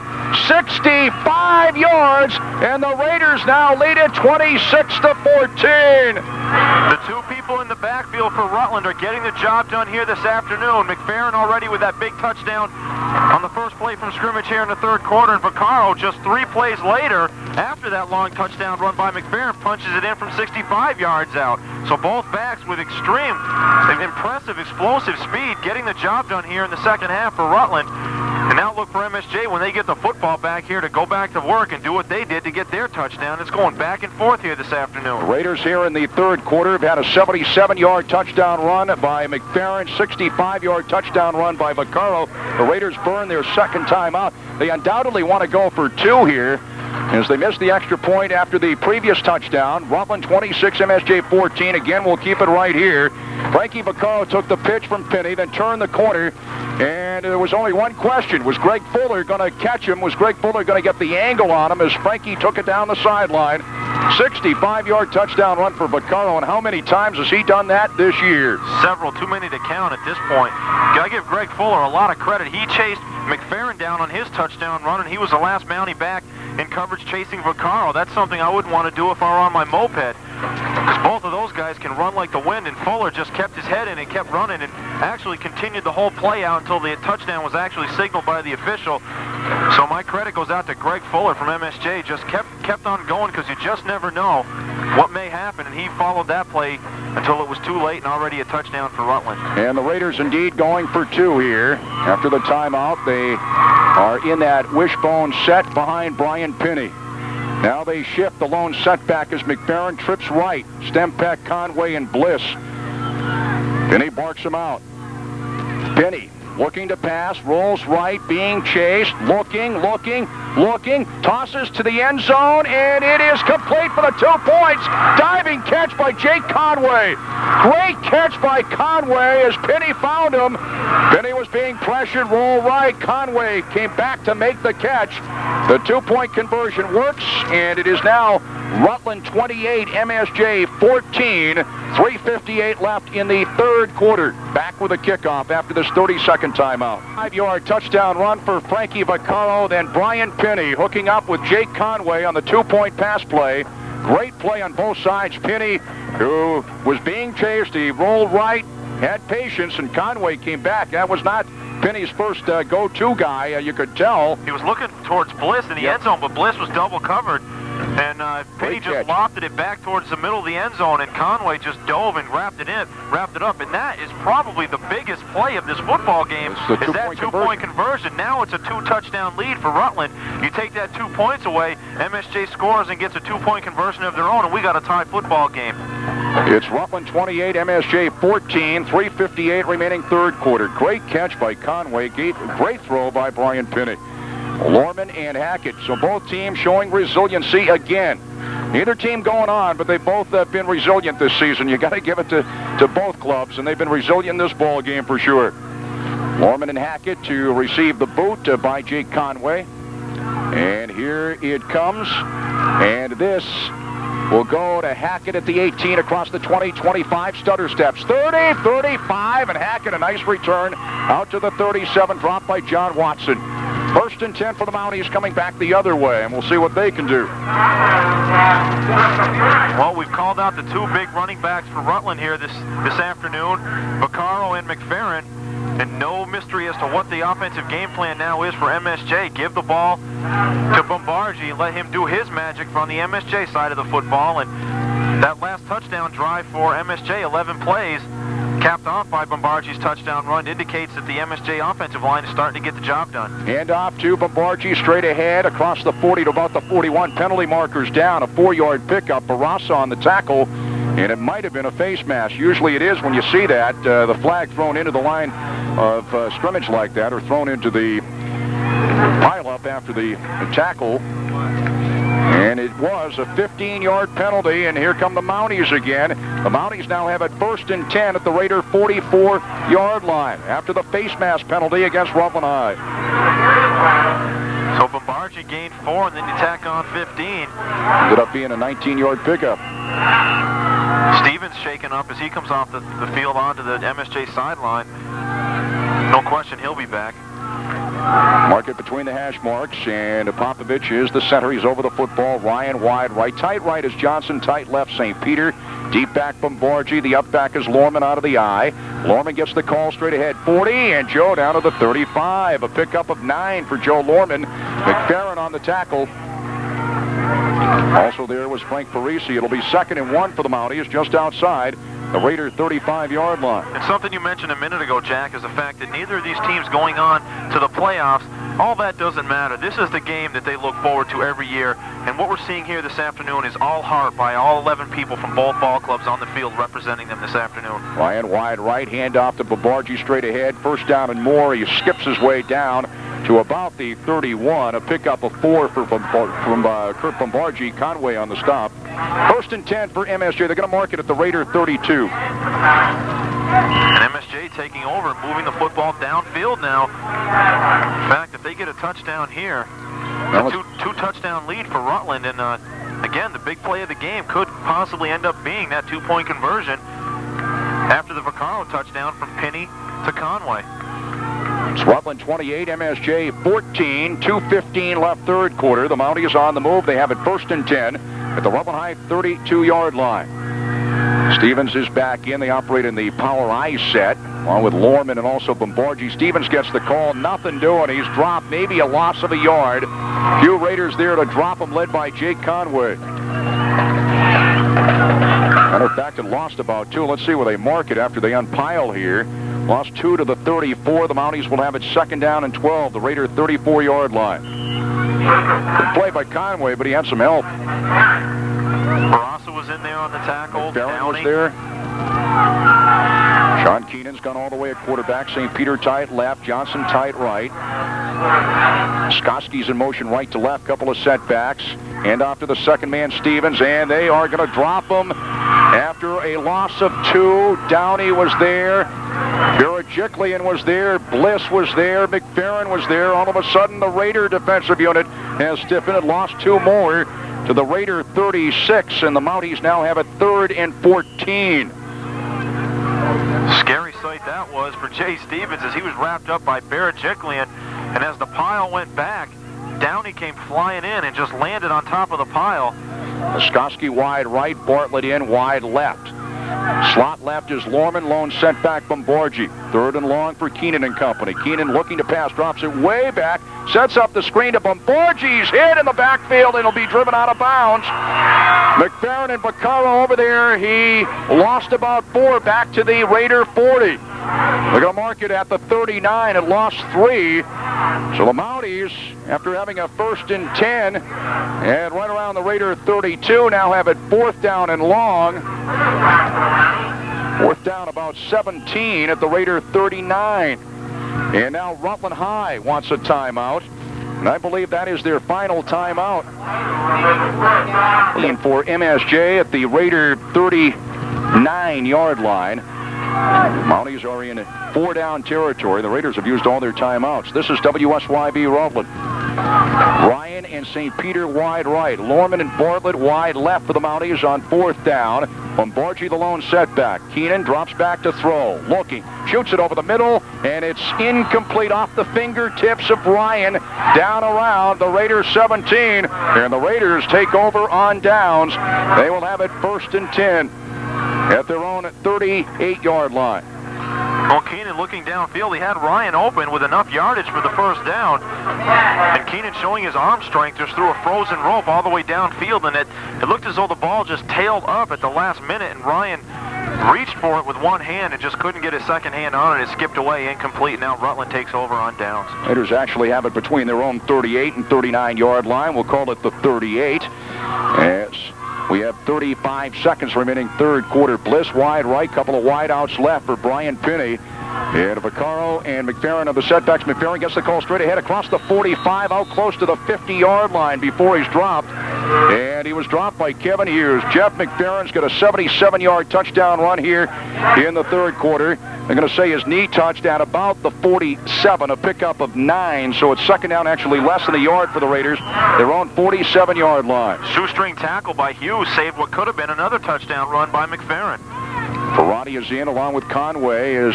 65 yards, and the Raiders now lead it 26-14. The 2 people in the backfield for Rutland are getting the job done here this afternoon. McFerrin already with that big touchdown on the first play from scrimmage here in the third quarter, and Vaccaro just 3 plays later, after that long touchdown run by McFerrin, punches it in from 65 yards out. So both backs with extreme, impressive, explosive speed, getting the job done here in the second half for Rutland. And now look for MSJ when they get the football back here to go back to work and do what they did to get their touchdown. It's going back and forth here this afternoon. The Raiders here in the third quarter have had a 77-yard touchdown run by McFerrin, 65-yard touchdown run by Vaccaro. The Raiders burn their second time out. They undoubtedly want to go for 2 here. as they missed the extra point after the previous touchdown. Rutland 26, MSJ 14. Again, we'll keep it right here. Frankie Vaccaro took the pitch from Penny, then turned the corner, and there was only one question. Was Greg Fuller going to catch him? Was Greg Fuller going to get the angle on him as Frankie took it down the sideline? 65-yard touchdown run for Vaccaro, and how many times has he done that this year? Several, too many to count at this point. Gotta give Greg Fuller a lot of credit. He chased McFerrin down on his touchdown run, and he was the last Mountie back in coverage chasing Vaccaro. That's something I wouldn't want to do if I were on my moped, because both of those guys can run like the wind, and Fuller just kept his head in and kept running and actually continued the whole play out until the touchdown was actually signaled by the official. So my credit goes out to Greg Fuller from MSJ. Just kept on going, because you just never know what may happen, and he followed that play until it was too late and already a touchdown for Rutland. And the Raiders indeed going for two here. After the timeout, they are in that wishbone set behind Brian Penny. Now they shift. The lone setback as McFerrin trips right. Stempeck, Conway, and Bliss. Penny barks him out. Penny looking to pass, rolls right, being chased, looking, tosses to the end zone, and it is complete for the 2 points. Diving catch by Jake Conway. Great catch by Conway as Penny found him. Penny was being pressured, roll right. Conway came back to make the catch. The 2-point conversion works, and it is now Rutland 28, MSJ 14. 3:58 left in the third quarter. Back with a kickoff after this 32nd timeout. 5-yard touchdown run for Frankie Vaccaro, then Brian Penny hooking up with Jake Conway on the 2-point pass play. Great play on both sides. Penny, who was being chased, he rolled right, had patience, and Conway came back. That was not Penny's first go-to guy, you could tell. He was looking towards Bliss in the end zone, but Bliss was double covered. And Penny just lofted it back towards the middle of the end zone, and Conway just dove and wrapped it up. And that is probably the biggest play of this football game, is that 2-point conversion. Now it's a 2-touchdown lead for Rutland. You take that 2 points away, MSJ scores and gets a 2-point conversion of their own, and we got a tie football game. It's Rutland 28, MSJ 14, 3:58 remaining third quarter. Great catch by Conway, great throw by Brian Penny. Lorman and Hackett, so both teams showing resiliency again. Neither team going on, but they both have been resilient this season. You got to give it to both clubs, and they've been resilient in this ball game for sure. Lorman and Hackett to receive the boot by Jake Conway. And here it comes, and this will go to Hackett at the 18, across the 20, 25, stutter steps, 30, 35, and Hackett, a nice return out to the 37, dropped by John Watson. 1st and 10 for the Mounties, coming back the other way, and we'll see what they can do. Well, we've called out the 2 big running backs for Rutland here this afternoon, Vaccaro and McFerrin, and no mystery as to what the offensive game plan now is for MSJ. Give the ball to Bombargi and let him do his magic from the MSJ side of the football, and that last touchdown drive for MSJ, 11 plays, capped off by Bombargi's touchdown run, indicates that the MSJ offensive line is starting to get the job done. Hand off to Bombargi, straight ahead across the 40 to about the 41. Penalty markers down, a 4-yard pickup. Barassa on the tackle, and it might have been a face mask. Usually it is when you see that, the flag thrown into the line of scrimmage like that, or thrown into the pile-up after the tackle. And it was a 15-yard penalty, and here come the Mounties again. The Mounties now have it 1st and 10 at the Raider 44-yard line after the face mask penalty against Rutland High. So Bombargi gained 4, and then you tack on 15. Ended up being a 19-yard pickup. Stevens shaken up as he comes off the field onto the MSJ sideline. No question he'll be back. Mark it between the hash marks, and Popovich is the center. He's over the football. Ryan wide right. Tight right is Johnson. Tight left, St. Peter. Deep back, Bombargi. The up back is Lorman out of the eye. Lorman gets the call straight ahead. 40, and Joe down to the 35. A pickup of 9 for Joe Lorman. McFerrin on the tackle. Also there was Frank Parisi. It'll be 2nd and 1 for the Mounties, just outside the Raider 35-yard line. And something you mentioned a minute ago, Jack, is the fact that neither of these teams going on to the playoffs, all that doesn't matter. This is the game that they look forward to every year, and what we're seeing here this afternoon is all heart by all 11 people from both ball clubs on the field representing them this afternoon. Ryan wide right, hand off to Bombargi straight ahead. 1st down and more. He skips his way down to about the 31. A pickup of 4 from Kurt Bombargi. Conway on the stop. 1st and 10 for MSJ. They're going to mark it at the Raider 32. And MSJ taking over and moving the football downfield now. In fact, if they get a touchdown here, a two touchdown lead for Rutland, and again, the big play of the game could possibly end up being that 2-point conversion after the Vaccaro touchdown from Penny to Conway. It's Rutland 28, MSJ 14, 2:15 left third quarter. The Mounties on the move. They have it 1st and 10 at the Rutland High 32-yard line. Stevens is back in. They operate in the power I set, along with Lorman and also Bombargi. Stevens gets the call. Nothing doing. He's dropped. Maybe a loss of a yard. Few Raiders there to drop him, led by Jake Conway. Matter of fact, it lost about 2. Let's see where they mark it after they unpile here. Lost 2 to the 34. The Mounties will have it 2nd down and 12. The Raider 34-yard line. Good play by Conway, but he had some help. Barassa was in there on the tackle. Barron was there. Sean Keenan's gone all the way at quarterback. St. Peter tight left. Johnson tight right. Skoski's in motion right to left. Couple of setbacks. Hand off to the second man, Stevens, and they are going to drop him after a loss of 2. Downey was there. Barajiklian was there. Bliss was there. McFerrin was there. All of a sudden, the Raider defensive unit has stiffened and lost 2 more to the Raider 36, and the Mounties now have it 3rd and 14. Scary sight that was for Jay Stevens as he was wrapped up by Barajiklian, and as the pile went back, Downey came flying in and just landed on top of the pile. Skoski wide right, Bartlett in, wide left. Slot left is Lorman, lone sent back Bombargi. 3rd and long for Keenan and company. Keenan looking to pass, drops it way back, sets up the screen to Bombargi's hit in the backfield, and he'll be driven out of bounds. McFerrin and Vaccaro over there. He lost about 4 back to the Raider 40. They're going to mark it at the 39. It lost 3. So the Mounties, after having a 1st and 10, and right around the Raider 32, now have it 4th down and long. 4th down about 17 at the Raider 39. And now Rutland High wants a timeout. And I believe that is their final timeout. Looking for MSJ at the Raider 39-yard line. Mounties are in 4-down territory. The Raiders have used all their timeouts. This is WSYB Rutland. Ryan and St. Peter wide right. Lorman and Bartlett wide left for the Mounties on 4th down. Bombargi the lone setback. Keenan drops back to throw. Looking. Shoots it over the middle, and it's incomplete off the fingertips of Ryan. Down around the Raiders 17. And the Raiders take over on downs. They will have it 1st and 10. At their own 38-yard line. Well, Keenan looking downfield, he had Ryan open with enough yardage for the 1st down. And Keenan showing his arm strength just threw a frozen rope all the way downfield, and it looked as though the ball just tailed up at the last minute, and Ryan reached for it with one hand and just couldn't get his second hand on it. It skipped away, incomplete. Now Rutland takes over on downs. Raiders actually have it between their own 38 and 39-yard line. We'll call it the 38. As we have 35 seconds remaining third quarter. Bliss wide right, couple of wide outs left for Brian Pinney. And Vaccaro and McFerrin of the setbacks. McFerrin gets the call straight ahead across the 45, out close to the 50-yard line before he's dropped. And he was dropped by Kevin Hughes. Jeff McFerrin's got a 77-yard touchdown run here in the third quarter. They're going to say his knee touched at about the 47, a pickup of 9. So it's 2nd down, actually less than a yard for the Raiders. Their own 47-yard line. Shoestring tackle by Hughes saved what could have been another touchdown run by McFerrin. Ferrati is in along with Conway as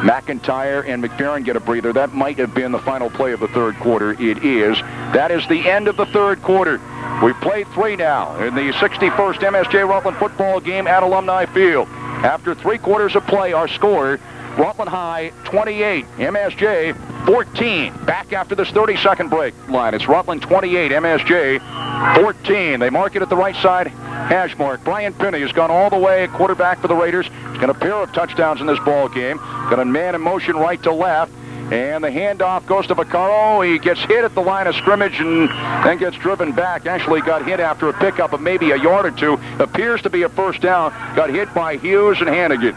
McIntyre and McFerrin get a breather. That might have been the final play of the third quarter. It is. That is the end of the third quarter. We've played 3 now in the 61st MSJ Rutland football game at Alumni Field. After 3 quarters of play, our score, Rutland High 28, MSJ 14. Back after this 30-second break line. It's Rutland 28, MSJ 14. They mark it at the right side hash mark. Brian Pinney has gone all the way at quarterback for the Raiders. He's got a pair of touchdowns in this ball game. Got a man in motion right to left. And the handoff goes to Vaccaro. He gets hit at the line of scrimmage and then gets driven back. Actually got hit after a pickup of maybe a yard or 2. Appears to be a 1st down. Got hit by Hughes and Hannigan.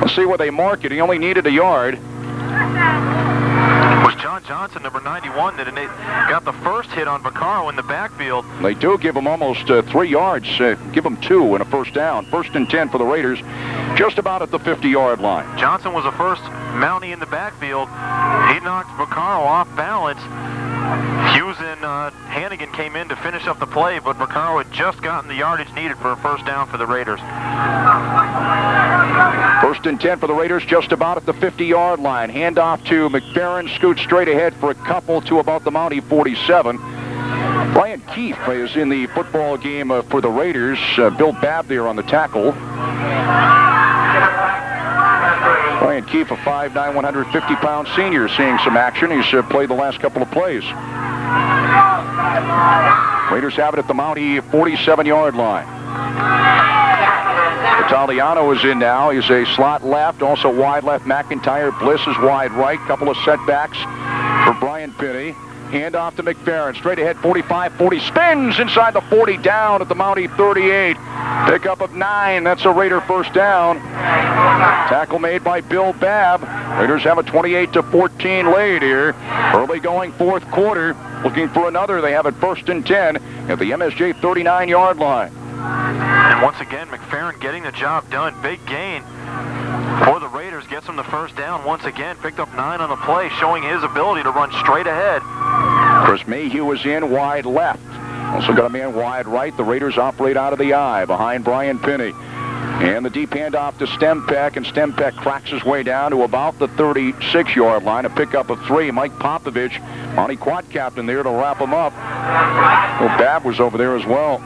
Let's see where they mark it. He only needed a yard. Was John John Johnson, number 91, that got the first hit on Vaccaro in the backfield. They do give him almost 3 yards, give him 2 and a first down. 1st and 10 for the Raiders, just about at the 50-yard line. Johnson was the first Mountie in the backfield. He knocked Vaccaro off balance. Hughes and Hannigan came in to finish up the play, but Vaccaro had just gotten the yardage needed for a first down for the Raiders. 1st and 10 for the Raiders, just about at the 50-yard line. Handoff to McFerrin, scoots straight ahead for a couple to about the Mountie 47. Brian Keefe is in the football game for the Raiders. Bill Babb there on the tackle. Brian Keefe, a 5'9", 150-pound senior, seeing some action. He's played the last couple of plays. Raiders have it at the Mountie 47-yard line. Italiano is in now. He's a slot left, also wide left. McIntyre, Bliss is wide right. Couple of setbacks for Brian Pinney. Hand off to McFerrin. Straight ahead, 45-40. Spins inside the 40, down at the Mountie 38. Pickup of 9. That's a Raider first down. Tackle made by Bill Babb. Raiders have a 28-14 lead here. Early going 4th quarter. Looking for another. They have it 1st and 10 at the MSJ 39-yard line. And once again, McFerrin getting the job done. Big gain for the Raiders. Gets them the first down once again. Picked up 9 on the play, showing his ability to run straight ahead. Chris Mayhew is in wide left. Also got a man wide right. The Raiders operate out of the eye behind Brian Pinney. And the deep handoff to Stempeck, and Stempeck cracks his way down to about the 36-yard line. A pickup of 3. Mike Popovich, Mountie quad captain there to wrap him up. Well, Babb was over there as well.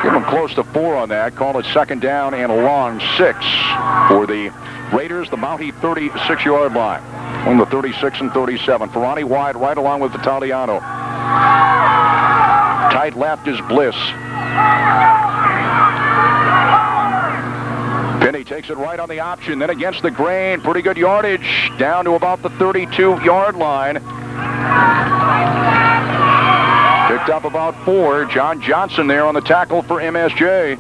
Give them close to 4 on that. Call it 2nd down and a long 6 for the Raiders. The Mountie 36-yard line on the 36 and 37. Ferrani wide right along with Italiano. Tight left is Bliss. Pinney takes it right on the option, then against the grain. Pretty good yardage, down to about the 32-yard line. Picked up about 4. John Johnson there on the tackle for MSJ.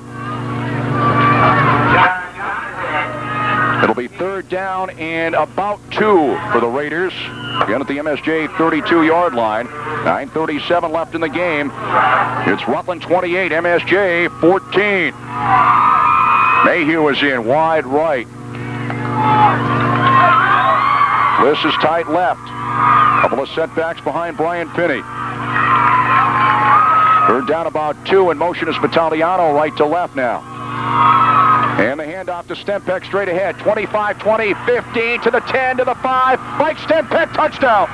It'll be 3rd down and about 2 for the Raiders. Again at the MSJ 32-yard line. 9:37 left in the game. It's Rutland 28, MSJ 14. Mayhew is in wide right. This is tight left. Couple of setbacks behind Brian Pinney. 3rd down about 2, and motion is Vitaliano right to left now. And the handoff to Stempeck straight ahead. 25-20, 15 to the 10 to the 5. Mike Stempeck, touchdown.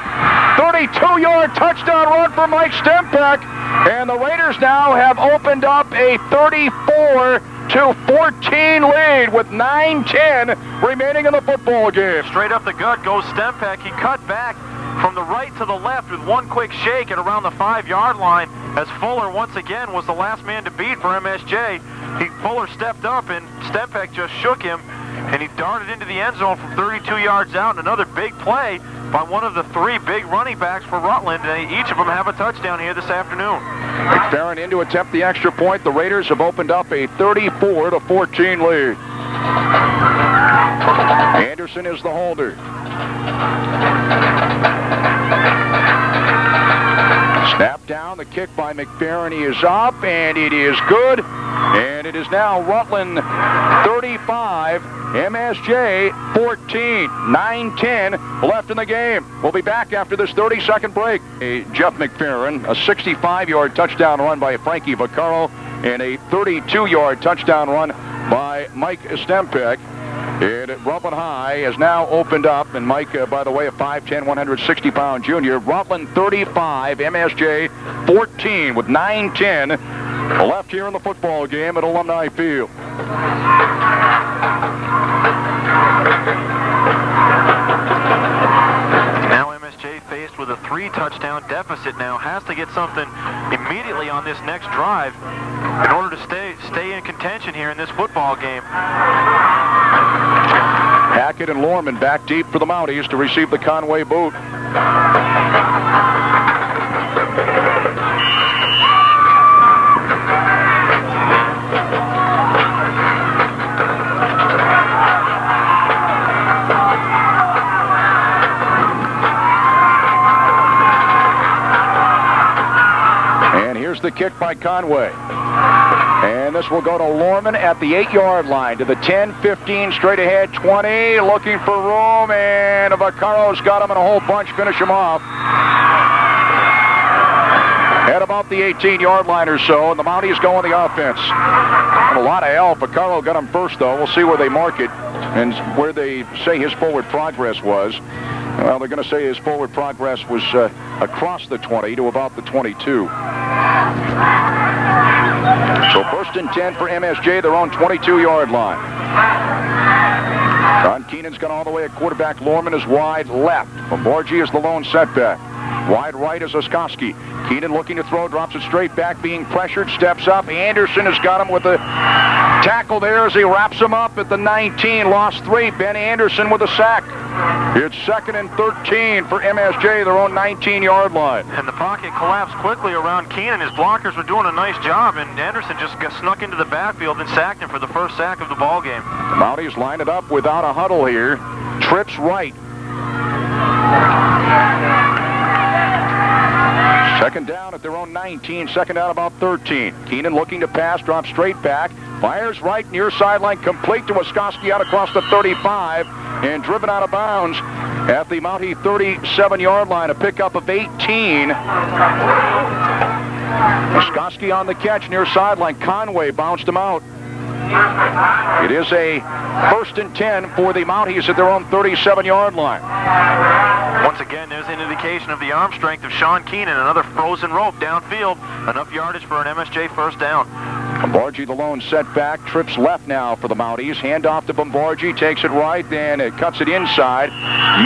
32-yard touchdown run for Mike Stempeck. And the Raiders now have opened up a 34-14 lead with 9:10 remaining in the football game. Straight up the gut goes Stempeck. He cut back from the right to the left with one quick shake at around the 5-yard line, as Fuller once again was the last man to beat for MSJ. Fuller stepped up and Stempeck just shook him, and he darted into the end zone from 32 yards out. Another big play by one of the 3 big running backs for Rutland, and each of them have a touchdown here this afternoon. McFerrin in to attempt the extra point. The Raiders have opened up a 34-14 lead. Anderson is the holder. Snap down, the kick by McFerrin is up, and it is good. And it is now Rutland 35, MSJ 14, 9:10 left in the game. We'll be back after this 30-second break. Jeff McFerrin, a 65-yard touchdown run by Frankie Vaccaro, and a 32-yard touchdown run by Mike Stempeck. And Rutland High has now opened up, and Mike, by the way, a 5'10", 160-pound junior. Rutland 35, MSJ 14 with 9:10 left here in the football game at Alumni Field. Now MSJ faced with a 3-touchdown deficit now, has to get something immediately on this next drive in order to stay in contention here in this football game. Hackett and Lorman back deep for the Mounties to receive the Conway boot. And here's the kick by Conway. And this will go to Lorman at the 8-yard line, to the 10, 15, straight ahead, 20, looking for room, and Vaccaro's got him in a whole bunch, finish him off. At about the 18-yard line or so, and the Mounties go on the offense. And a lot of help. Vaccaro got him first, though. We'll see where they mark it and where they say his forward progress was. Well, they're going to say his forward progress was across the 20 to about the 22. So first and 10 for MSJ, their own 22-yard line. John Keenan's gone all the way at quarterback. Lorman is wide left. Bomborgi is the lone setback. Wide right is Oskoski. Keenan looking to throw, drops it straight back, being pressured, steps up. Anderson has got him with a tackle there as he wraps him up at the 19. Lost 3. Ben Anderson with a sack. It's 2nd and 13 for MSJ, their own 19-yard line. And the pocket collapsed quickly around Keenan. His blockers were doing a nice job, and Anderson just got snuck into the backfield and sacked him for the first sack of the ball game. The Mounties line it up without a huddle here. Trips right. Second down at their own 19, second down about 13. Keenan looking to pass, drops straight back, fires right near sideline, complete to Oskoski out across the 35, and driven out of bounds at the Mountie 37-yard line, a pickup of 18. Oskoski on the catch near sideline. Conway bounced him out. It is a first and 10 for the Mounties at their own 37-yard line. Once again, there's an indication of the arm strength of Sean Keenan. Another frozen rope downfield. Enough yardage for an MSJ first down. Bomborgi, the lone setback, trips left now for the Mounties. Hand off to Bomborgi, takes it right, then it cuts it inside.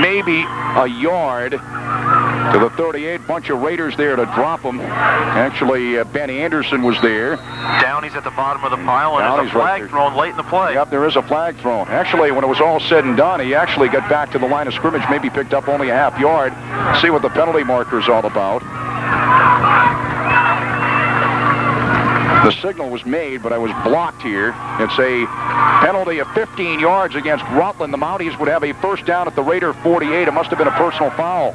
Maybe a yard to the 38. Bunch of Raiders there to drop him. Actually, Ben Anderson was there. Downey's at the bottom of the pile, and there's a flag thrown late in the play. Yep, there is a flag thrown. Actually, when it was all said and done, he actually got back to the line of scrimmage, maybe picked up only a half yard. See what the penalty marker's all about. The signal was made, but I was blocked here. It's a penalty of 15 yards against Rutland. The Mounties would have a first down at the Raider 48. It must have been a personal foul.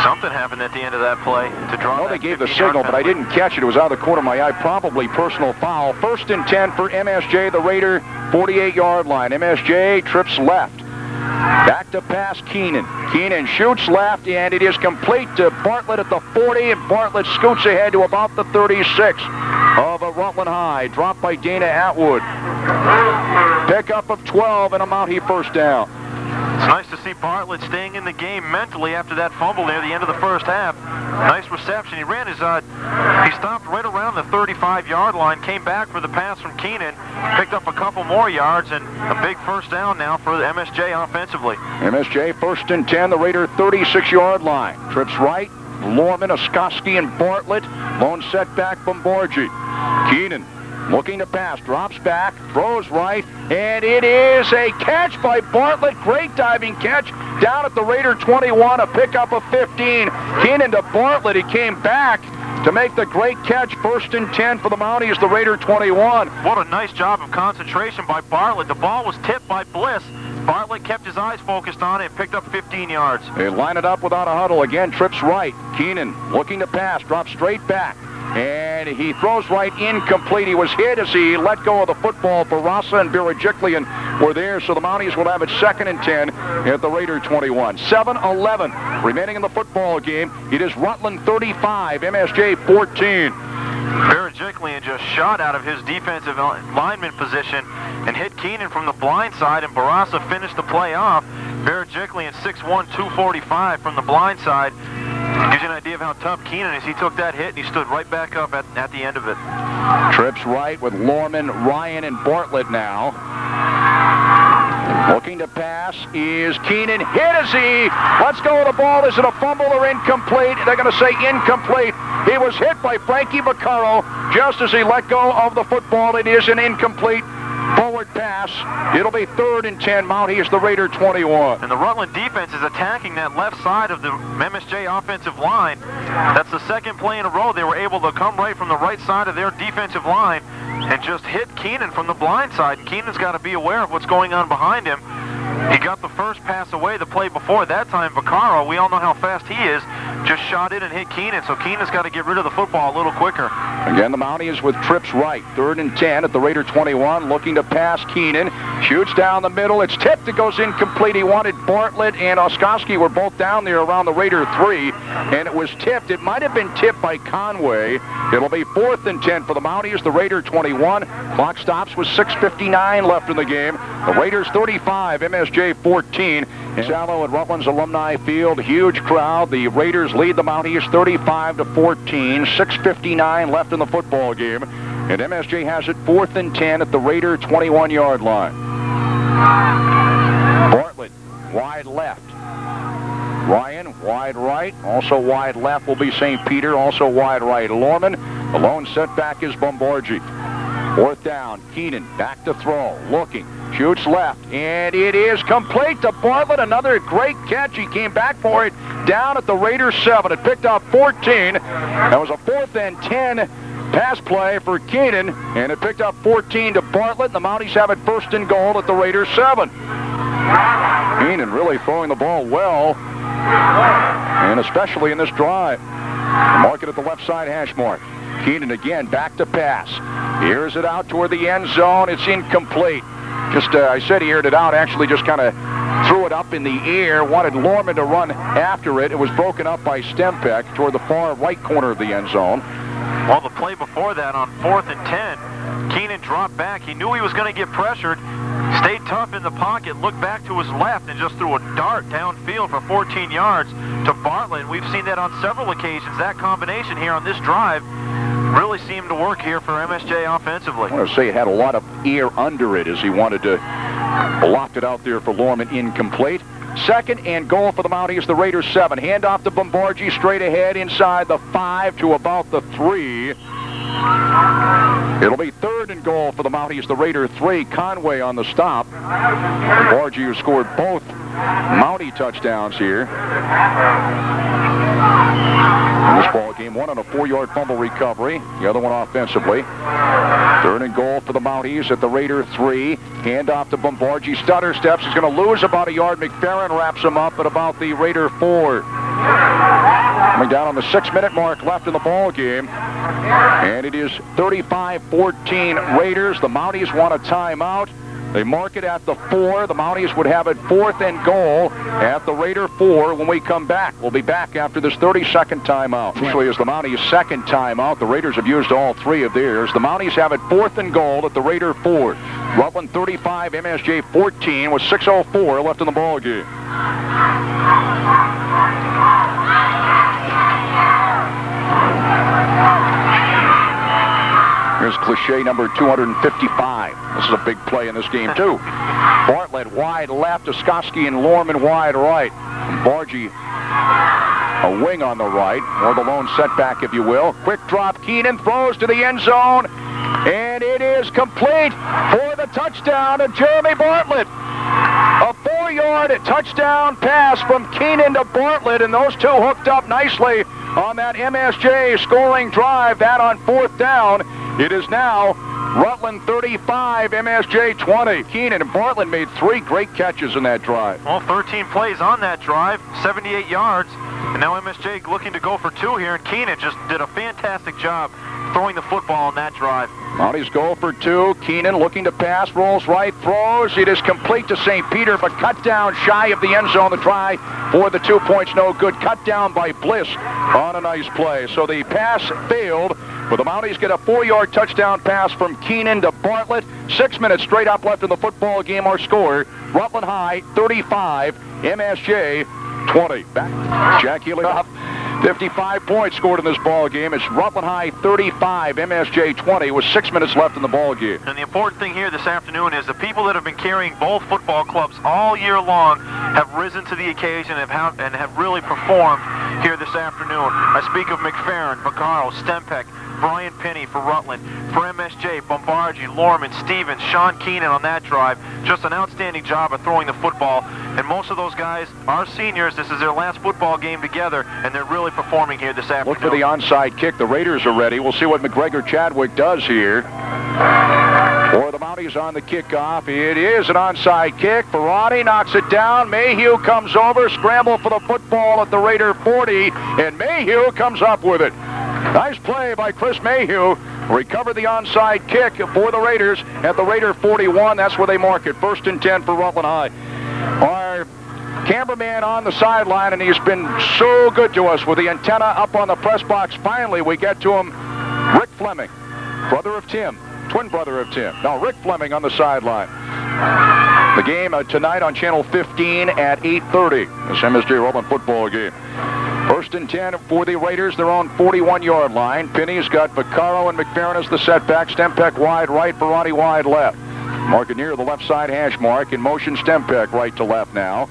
Something happened at the end of that play to draw. Well, they gave the signal, but I didn't catch it. It was out of the corner of my eye. Probably personal foul. First and 10 for MSJ, the Raider 48-yard line. MSJ trips left. Back to pass Keenan. Keenan shoots left, and it is complete to Bartlett at the 40, and Bartlett scoots ahead to about the 36 of a Rutland High. Dropped by Dana Atwood. Pickup of 12 and a Mountie first down. It's nice to see Bartlett staying in the game mentally after that fumble near the end of the first half. Nice reception. He ran his, he stopped right around the 35-yard line, came back for the pass from Keenan, picked up a couple more yards, and a big first down now for the MSJ offensively. MSJ first and 10, the Raider 36-yard line. Trips right, Lorman, Oskoski, and Bartlett. Lone setback, Bomborgi. Keenan looking to pass, drops back, throws right, and it is a catch by Bartlett. Great diving catch down at the Raider 21, a pickup of 15. Keenan to Bartlett. He came back to make the great catch. First and 10 for the Mounties, the Raider 21. What a nice job of concentration by Bartlett. The ball was tipped by Bliss. Bartlett kept his eyes focused on it and picked up 15 yards. They line it up without a huddle. Again, trips right. Keenan looking to pass, drops straight back. And he throws right, incomplete. He was hit as he let go of the football. Barassa and Birajiklian were there, so the Mounties will have it second and 10 at the Raider 21. 7-11 remaining in the football game. It is Rutland 35, MSJ 14. Birajiklian just shot out of his defensive lineman position and hit Keenan from the blind side, and Barassa finished the play off. Birajiklian 6'1", 245 from the blind side. Gives you an idea of how tough Keenan is. He took that hit and he stood right back up at the end of it. Trips right with Lorman, Ryan, and Bartlett now. Looking to pass is Keenan. Hit as he lets go of the ball. Is it a fumble or incomplete? They're going to say incomplete. He was hit by Frankie Vaccaro just as he let go of the football. It is an incomplete forward pass. It'll be third and 10. Mountie is the Raider 21. And the Rutland defense is attacking that left side of the MSJ offensive line. That's the second play in a row. They were able to come right from the right side of their defensive line and just hit Keenan from the blind side. Keenan's got to be aware of what's going on behind him. He got the first pass away the play before. That time, Vaccaro, we all know how fast he is, just shot in and hit Keenan, so Keenan's got to get rid of the football a little quicker. Again, the Mounties with trips right. 3rd and 10 at the Raider 21, looking to pass Keenan. Shoots down the middle. It's tipped. It goes incomplete. He wanted Bartlett and Oskowski were both down there around the Raider 3, and it was tipped. It might have been tipped by Conway. It'll be 4th and 10 for the Mounties. The Raider 21. Clock stops with 6:59 left in the game. The Raiders 35, MSJ 14. It's Allo at Rutland's Alumni Field. Huge crowd. The Raiders lead the Mounties 35-14. 6:59 left in the football game. And MSJ has it 4th and 10 at the Raider 21-yard line. Bartlett, wide left. Ryan, wide right. Also wide left will be St. Peter. Also wide right, Lorman. The lone setback is Bombargi. 4th down, Keenan back to throw. Looking. Shoots left, and it is complete to Bartlett. Another great catch. He came back for it down at the Raiders 7. It picked up 14. That was a 4th and 10 pass play for Keenan, and it picked up 14 to Bartlett. The Mounties have it 1st and goal at the Raiders 7. Keenan really throwing the ball well, and especially in this drive. Mark it at the left side hash mark. Keenan again back to pass. Here's it out toward the end zone. It's incomplete. I said he aired it out, actually just kind of threw it up in the air, wanted Lorman to run after it. It was broken up by Stempeck toward the far right corner of the end zone. Well, the play before that on 4th and 10, Keenan dropped back. He knew he was going to get pressured, stayed tough in the pocket, looked back to his left, and just threw a dart downfield for 14 yards to Bartlett. We've seen that on several occasions. That combination here on this drive really seemed to work here for MSJ offensively. I want to say it had a lot of air under it as he wanted to block it out there for Lorman, incomplete. 2nd and goal for the Mounties, the Raiders 7. Hand off to Bombargi, straight ahead inside the 5 to about the 3. It'll be 3rd and goal for the Mounties, the Raider 3. Conway on the stop. Bombargi, who scored both Mountie touchdowns here in this ball game. One on a 4-yard fumble recovery, the other one offensively. 3rd and goal for the Mounties at the Raider 3. Hand off to Bombargi. Stutter steps. He's going to lose about a yard. McFerrin wraps him up at about the Raider 4. Coming down on the 6-minute mark left in the ball game. And it is 35-14 Raiders. The Mounties want a timeout. They mark it at the 4. The Mounties would have it 4th and goal at the Raider 4 when we come back. We'll be back after this 32nd timeout. Actually, it's the Mounties' 2nd timeout. The Raiders have used all 3 of theirs. The Mounties have it 4th and goal at the Raider 4. Rutland 35, MSJ 14 with 6:04 left in the ball game. Here's cliche number 255. This is a big play in this game, too. Bartlett wide left, Oskowski and Lorman wide right. Bargy a wing on the right, or the lone setback, if you will. Quick drop, Keenan throws to the end zone, and it is complete for the touchdown to Jeremy Bartlett. A 4-yard touchdown pass from Keenan to Bartlett, and those two hooked up nicely on that MSJ scoring drive. That on 4th down. It is now Rutland 35, MSJ 20. Keenan and Bartlett made 3 great catches in that drive. Well, 13 plays on that drive, 78 yards. And now MSJ looking to go for 2 here, and Keenan just did a fantastic job throwing the football on that drive. Mounties go for 2. Keenan looking to pass, rolls right, throws. It is complete to St. Peter, but cut down shy of the end zone. The try for the 2 points, no good. Cut down by Bliss on a nice play. So the pass failed, but the Mounties get a 4-yard touchdown pass from Keenan to Bartlett. 6 minutes straight up left in the football game. Our score, Rutland High 35, MSJ 20. Back. Jack Healey up. 55 points scored in this ball game. It's Rutland High 35, MSJ 20 with 6 minutes left in the ball game. And the important thing here this afternoon is the people that have been carrying both football clubs all year long have risen to the occasion and have really performed here this afternoon. I speak of McFerrin, Vaccaro, Stempeck, Brian Penny for Rutland. For MSJ, Bombargi, Lorman, Stevens, Sean Keenan on that drive. Just an outstanding job of throwing the football. And most of those guys are seniors. This is their last football game together, and they're really performing here this afternoon. Look for the onside kick. The Raiders are ready. We'll see what McGregor Chadwick does here. For the Mounties on the kickoff. It is an onside kick. Ferrari knocks it down. Mayhew comes over, scramble for the football at the Raider 40, and Mayhew comes up with it. Nice play by Chris Mayhew. Recovered the onside kick for the Raiders at the Raider 41. That's where they mark it. 1st and 10 for Rutland High. Our cameraman on the sideline, and he's been so good to us with the antenna up on the press box. Finally, we get to him. Rick Fleming, brother of Tim, twin brother of Tim. No, Rick Fleming on the sideline. The game tonight on Channel 15 at 8:30. This MSJ Rutland football game. 1st and 10 for the Raiders. They're on 41-yard line. Penny's got Vaccaro and McFerrin as the setback. Stempeck wide right, Barati wide left. Marking near the left side hash mark. In motion, Stempeck right to left now.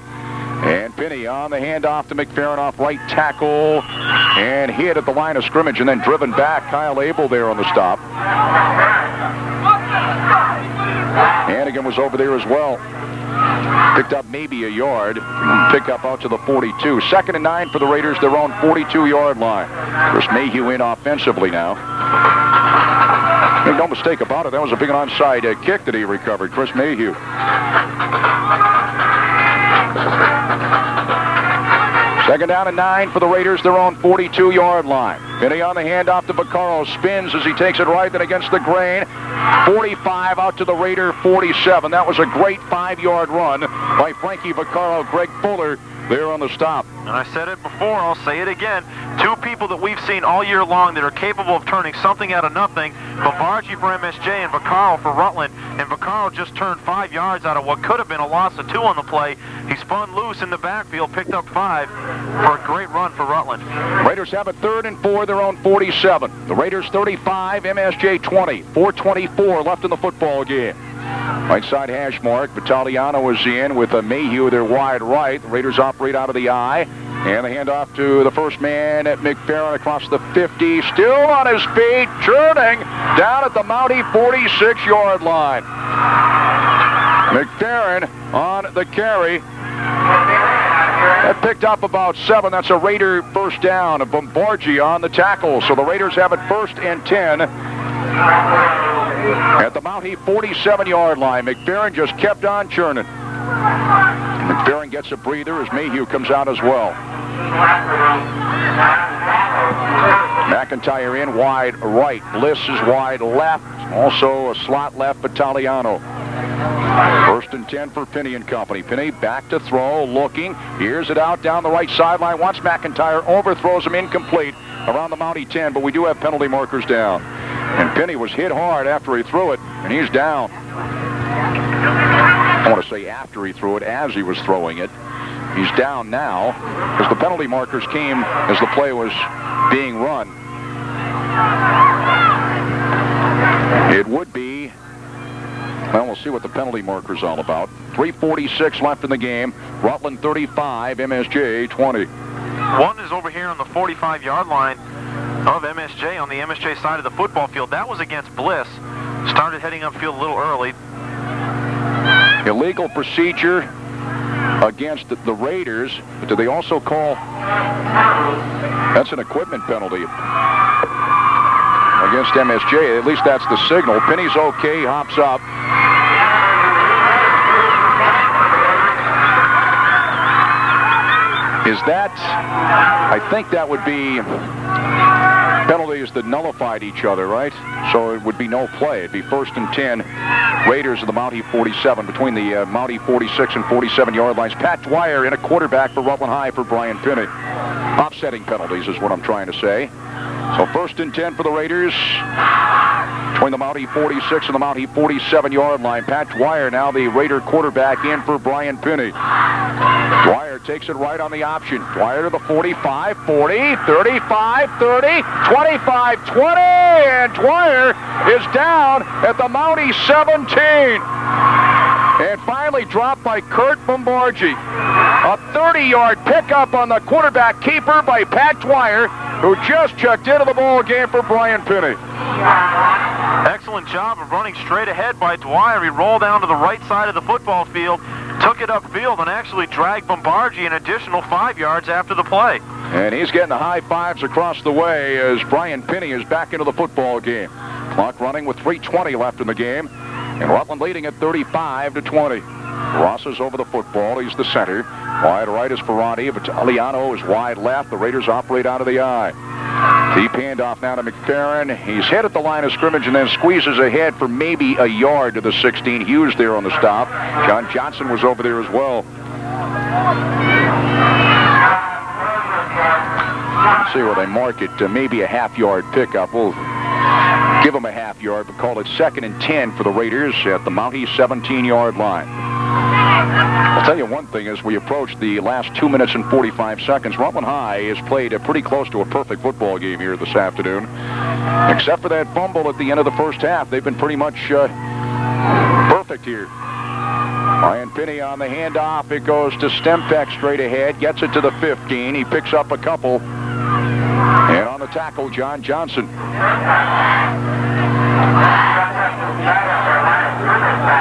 And Penny on the handoff to McFerrin off right tackle. And hit at the line of scrimmage and then driven back. Kyle Abel there on the stop. Hannigan was over there as well. Picked up maybe a yard. Pick up out to the 42. 2nd and 9 for the Raiders. Their own 42-yard line. Chris Mayhew in offensively now. Make no mistake about it. That was a big onside kick that he recovered. Chris Mayhew. 2nd down and 9 for the Raiders. Their own 42-yard line. Penny on the handoff to Vaccaro. Spins as he takes it right then against the grain. 45 out to the Raider 47. That was a great 5-yard run by Frankie Vaccaro. Greg Fuller there on the stop. And I said it before, I'll say it again. 2 people that we've seen all year long that are capable of turning something out of nothing. Bombargi for MSJ and Vaccaro for Rutland. And Vaccaro just turned 5 yards out of what could have been a loss of 2 on the play. He spun loose in the backfield, picked up 5 for a great run for Rutland. Raiders have a 3rd and 4, their own 47. The Raiders 35, MSJ 20. 4:24 left in the football game. Right side hash mark. Vitaliano is in with a Mayhew there wide right. The Raiders operate out of the eye. And the handoff to the first man at McFerrin across the 50. Still on his feet, turning down at the Mountie 46-yard line. McFerrin on the carry. That picked up about 7. That's a Raider first down. A Bombargi on the tackle. So the Raiders have it 1st and 10 at the Mountie 47-yard line. McFerrin just kept on churning. McFerrin gets a breather as Mayhew comes out as well. McIntyre in wide right. Bliss is wide left. Also a slot left, Vitaliano. 1st and 10 for Penny and company. Penny back to throw, looking. Here's it out down the right sideline. Wants McIntyre, overthrows him, incomplete around the Mountie 10, but we do have penalty markers down. And Penny was hit hard after he threw it, and he's down. I want to say after he threw it, as he was throwing it. He's down now, as the penalty markers came as the play was being run. It would be, well, we'll see what the penalty marker's all about. 3:46 left in the game. Rutland 35, MSJ 20. One is over here on the 45-yard line of MSJ on the MSJ side of the football field. That was against Bliss. Started heading upfield a little early. Illegal procedure against the Raiders. But do they also call? That's an equipment penalty against MSJ. At least that's the signal. Penny's okay, hops up. Is that, I think that would be penalties that nullified each other, right? So it would be no play. It'd be 1st and 10. Raiders of the Mountie 47 between the Mountie 46 and 47-yard lines. Pat Dwyer in a quarterback for Rutland High for Brian Penny. Offsetting penalties is what I'm trying to say. So 1st and 10 for the Raiders between the Mountie 46 and the Mountie 47-yard line. Pat Dwyer now the Raider quarterback in for Brian Penny. Dwyer takes it right on the option. Dwyer to the 45, 40, 35, 30, 25, 20, and Dwyer is down at the Mountie 17. And finally dropped by Kurt Bombargi. A 30-yard pickup on the quarterback keeper by Pat Dwyer, who just checked into the ball game for Brian Penny. Excellent job of running straight ahead by Dwyer. He rolled down to the right side of the football field, took it upfield, and actually dragged Bombargi an additional 5 yards after the play. And he's getting the high fives across the way as Brian Penny is back into the football game. Clock running with 3:20 left in the game. And Rutland leading at 35-20. Ross is over the football. He's the center. Wide right is Ferrati. Vitaliano is wide left. The Raiders operate out of the eye. Deep handoff now to McFerrin. He's hit at the line of scrimmage and then squeezes ahead for maybe a yard to the 16. Hughes there on the stop. John Johnson was over there as well. Let's see where they mark it. Maybe a half-yard pickup. We'll give them a half-yard, but call it 2nd and 10 for the Raiders at the Mountie 17-yard line. I'll tell you one thing as we approach the last 2 minutes and 45 seconds. Rutland High has played pretty close to a perfect football game here this afternoon. Except for that fumble at the end of the first half, they've been pretty much perfect here. Ryan Pinney on the handoff. It goes to Stempeck straight ahead. Gets it to the 15. He picks up a couple. And on the tackle, John Johnson.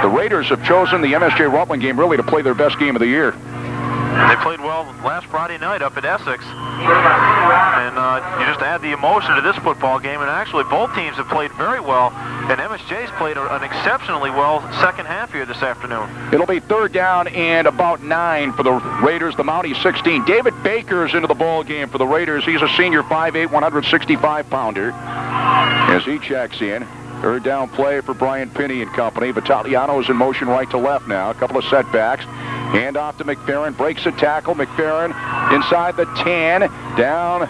The Raiders have chosen the MSJ Rutland game really to play their best game of the year. They played well last Friday night up at Essex. And you just add the emotion to this football game. And actually, both teams have played very well. And MSJ's played an exceptionally well second half here this afternoon. It'll be 3rd down and about 9 for the Raiders. The Mountie 16. David Baker's into the ball game for the Raiders. He's a senior 5'8", 165-pounder. As he checks in. 3rd down play for Brian Pinney and company. Vitaliano is in motion right to left now. A couple of setbacks. Hand off to McFerrin. Breaks a tackle. McFerrin inside the 10. Down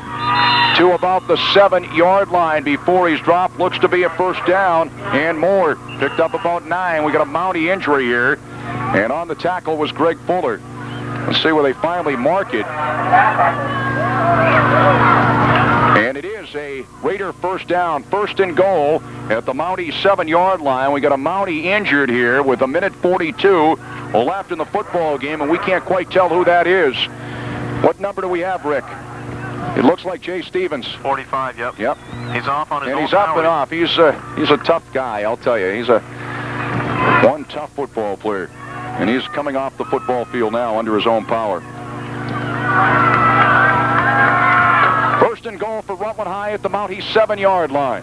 to about the 7-yard line before he's dropped. Looks to be a 1st down and more. Picked up about 9. We got a Mountie injury here. And on the tackle was Greg Fuller. Let's see where they finally mark it. And it is a Raider 1st down, 1st and goal at the Mountie 7-yard line. We got a Mountie injured here with 1:42 left in the football game, and we can't quite tell who that is. What number do we have, Rick? It looks like Jay Stevens. 45, yep. Yep. He's off on his own. And he's up and off. He's a tough guy, I'll tell you. He's one tough football player. And he's coming off the football field now under his own power. 1st and goal for Rutland High at the Mountie 7-yard line.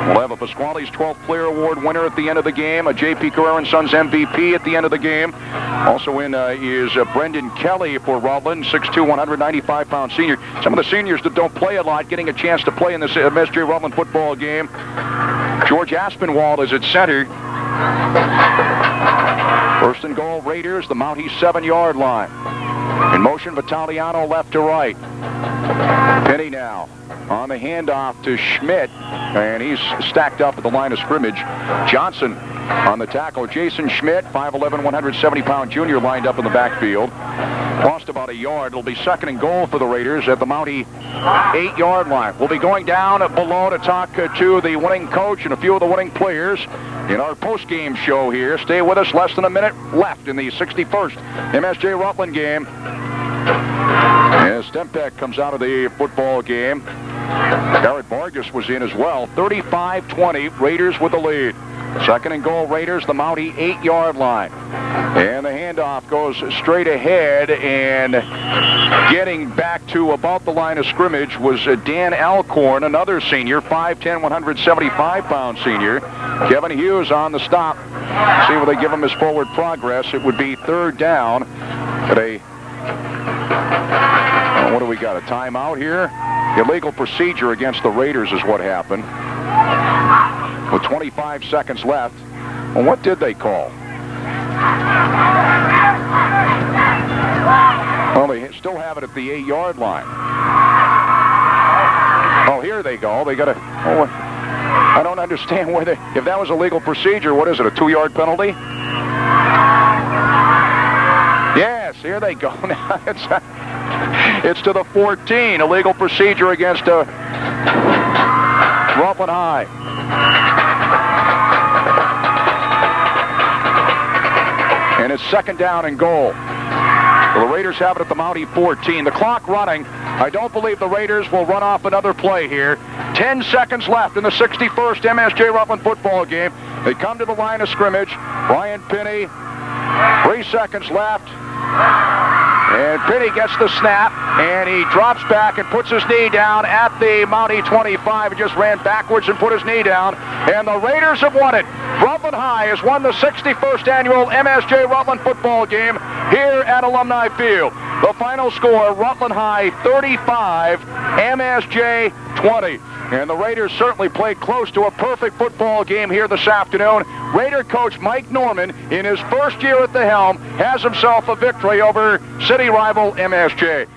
We'll have a Pasquale's 12th Player Award winner at the end of the game, a J.P. Carrera & Sons MVP at the end of the game. Also in is Brendan Kelly for Rutland, 6'2", 195-pound senior. Some of the seniors that don't play a lot getting a chance to play in this MSJ Rutland football game. George Aspinwall is at center. 1st and goal, Raiders, the Mountie 7-yard line. In motion, Vitaliano left to right. Penny now on the handoff to Schmidt, and he's stacked up at the line of scrimmage. Johnson on the tackle. Jason Schmidt, 5'11", 170-pound junior, lined up in the backfield. Lost about a yard. It'll be 2nd and goal for the Raiders at the Mountie 8-yard line. We'll be going down below to talk to the winning coach and a few of the winning players in our post-game show here. Stay with us. Less than a minute left in the 61st MSJ Rutland game. As Stempeck comes out of the football game. Garrett Vargas was in as well. 35-20, Raiders with the lead. 2nd and goal, Raiders, the Mountie 8-yard line. And the handoff goes straight ahead, and getting back to about the line of scrimmage was Dan Alcorn, another senior, 5'10", 175-pound senior. Kevin Hughes on the stop. See where they give him his forward progress. It would be 3rd down at a... what do we got, a timeout here? Illegal procedure against the Raiders is what happened. With 25 seconds left. Well, what did they call? Well, they still have it at the 8-yard line. Oh, here they go. They got a... Oh, I don't understand why they... If that was a legal procedure, what is it, a 2-yard penalty? Yes, here they go. Now it's to the 14. Illegal procedure against Rutland High. And it's 2nd down and goal. Well, the Raiders have it at the Mountie 14. The clock running. I don't believe the Raiders will run off another play here. 10 seconds left in the 61st MSJ Rutland football game. They come to the line of scrimmage. Brian Pinney, 3 seconds left. And Pinney gets the snap, and he drops back and puts his knee down at the Mountie 25. He just ran backwards and put his knee down, and the Raiders have won it. Rutland High has won the 61st annual MSJ Rutland football game here at Alumni Field. The final score, Rutland High 35, MSJ 20. And the Raiders certainly played close to a perfect football game here this afternoon. Raider coach Mike Norman, in his first year at the helm, has himself a victory over city rival MSJ.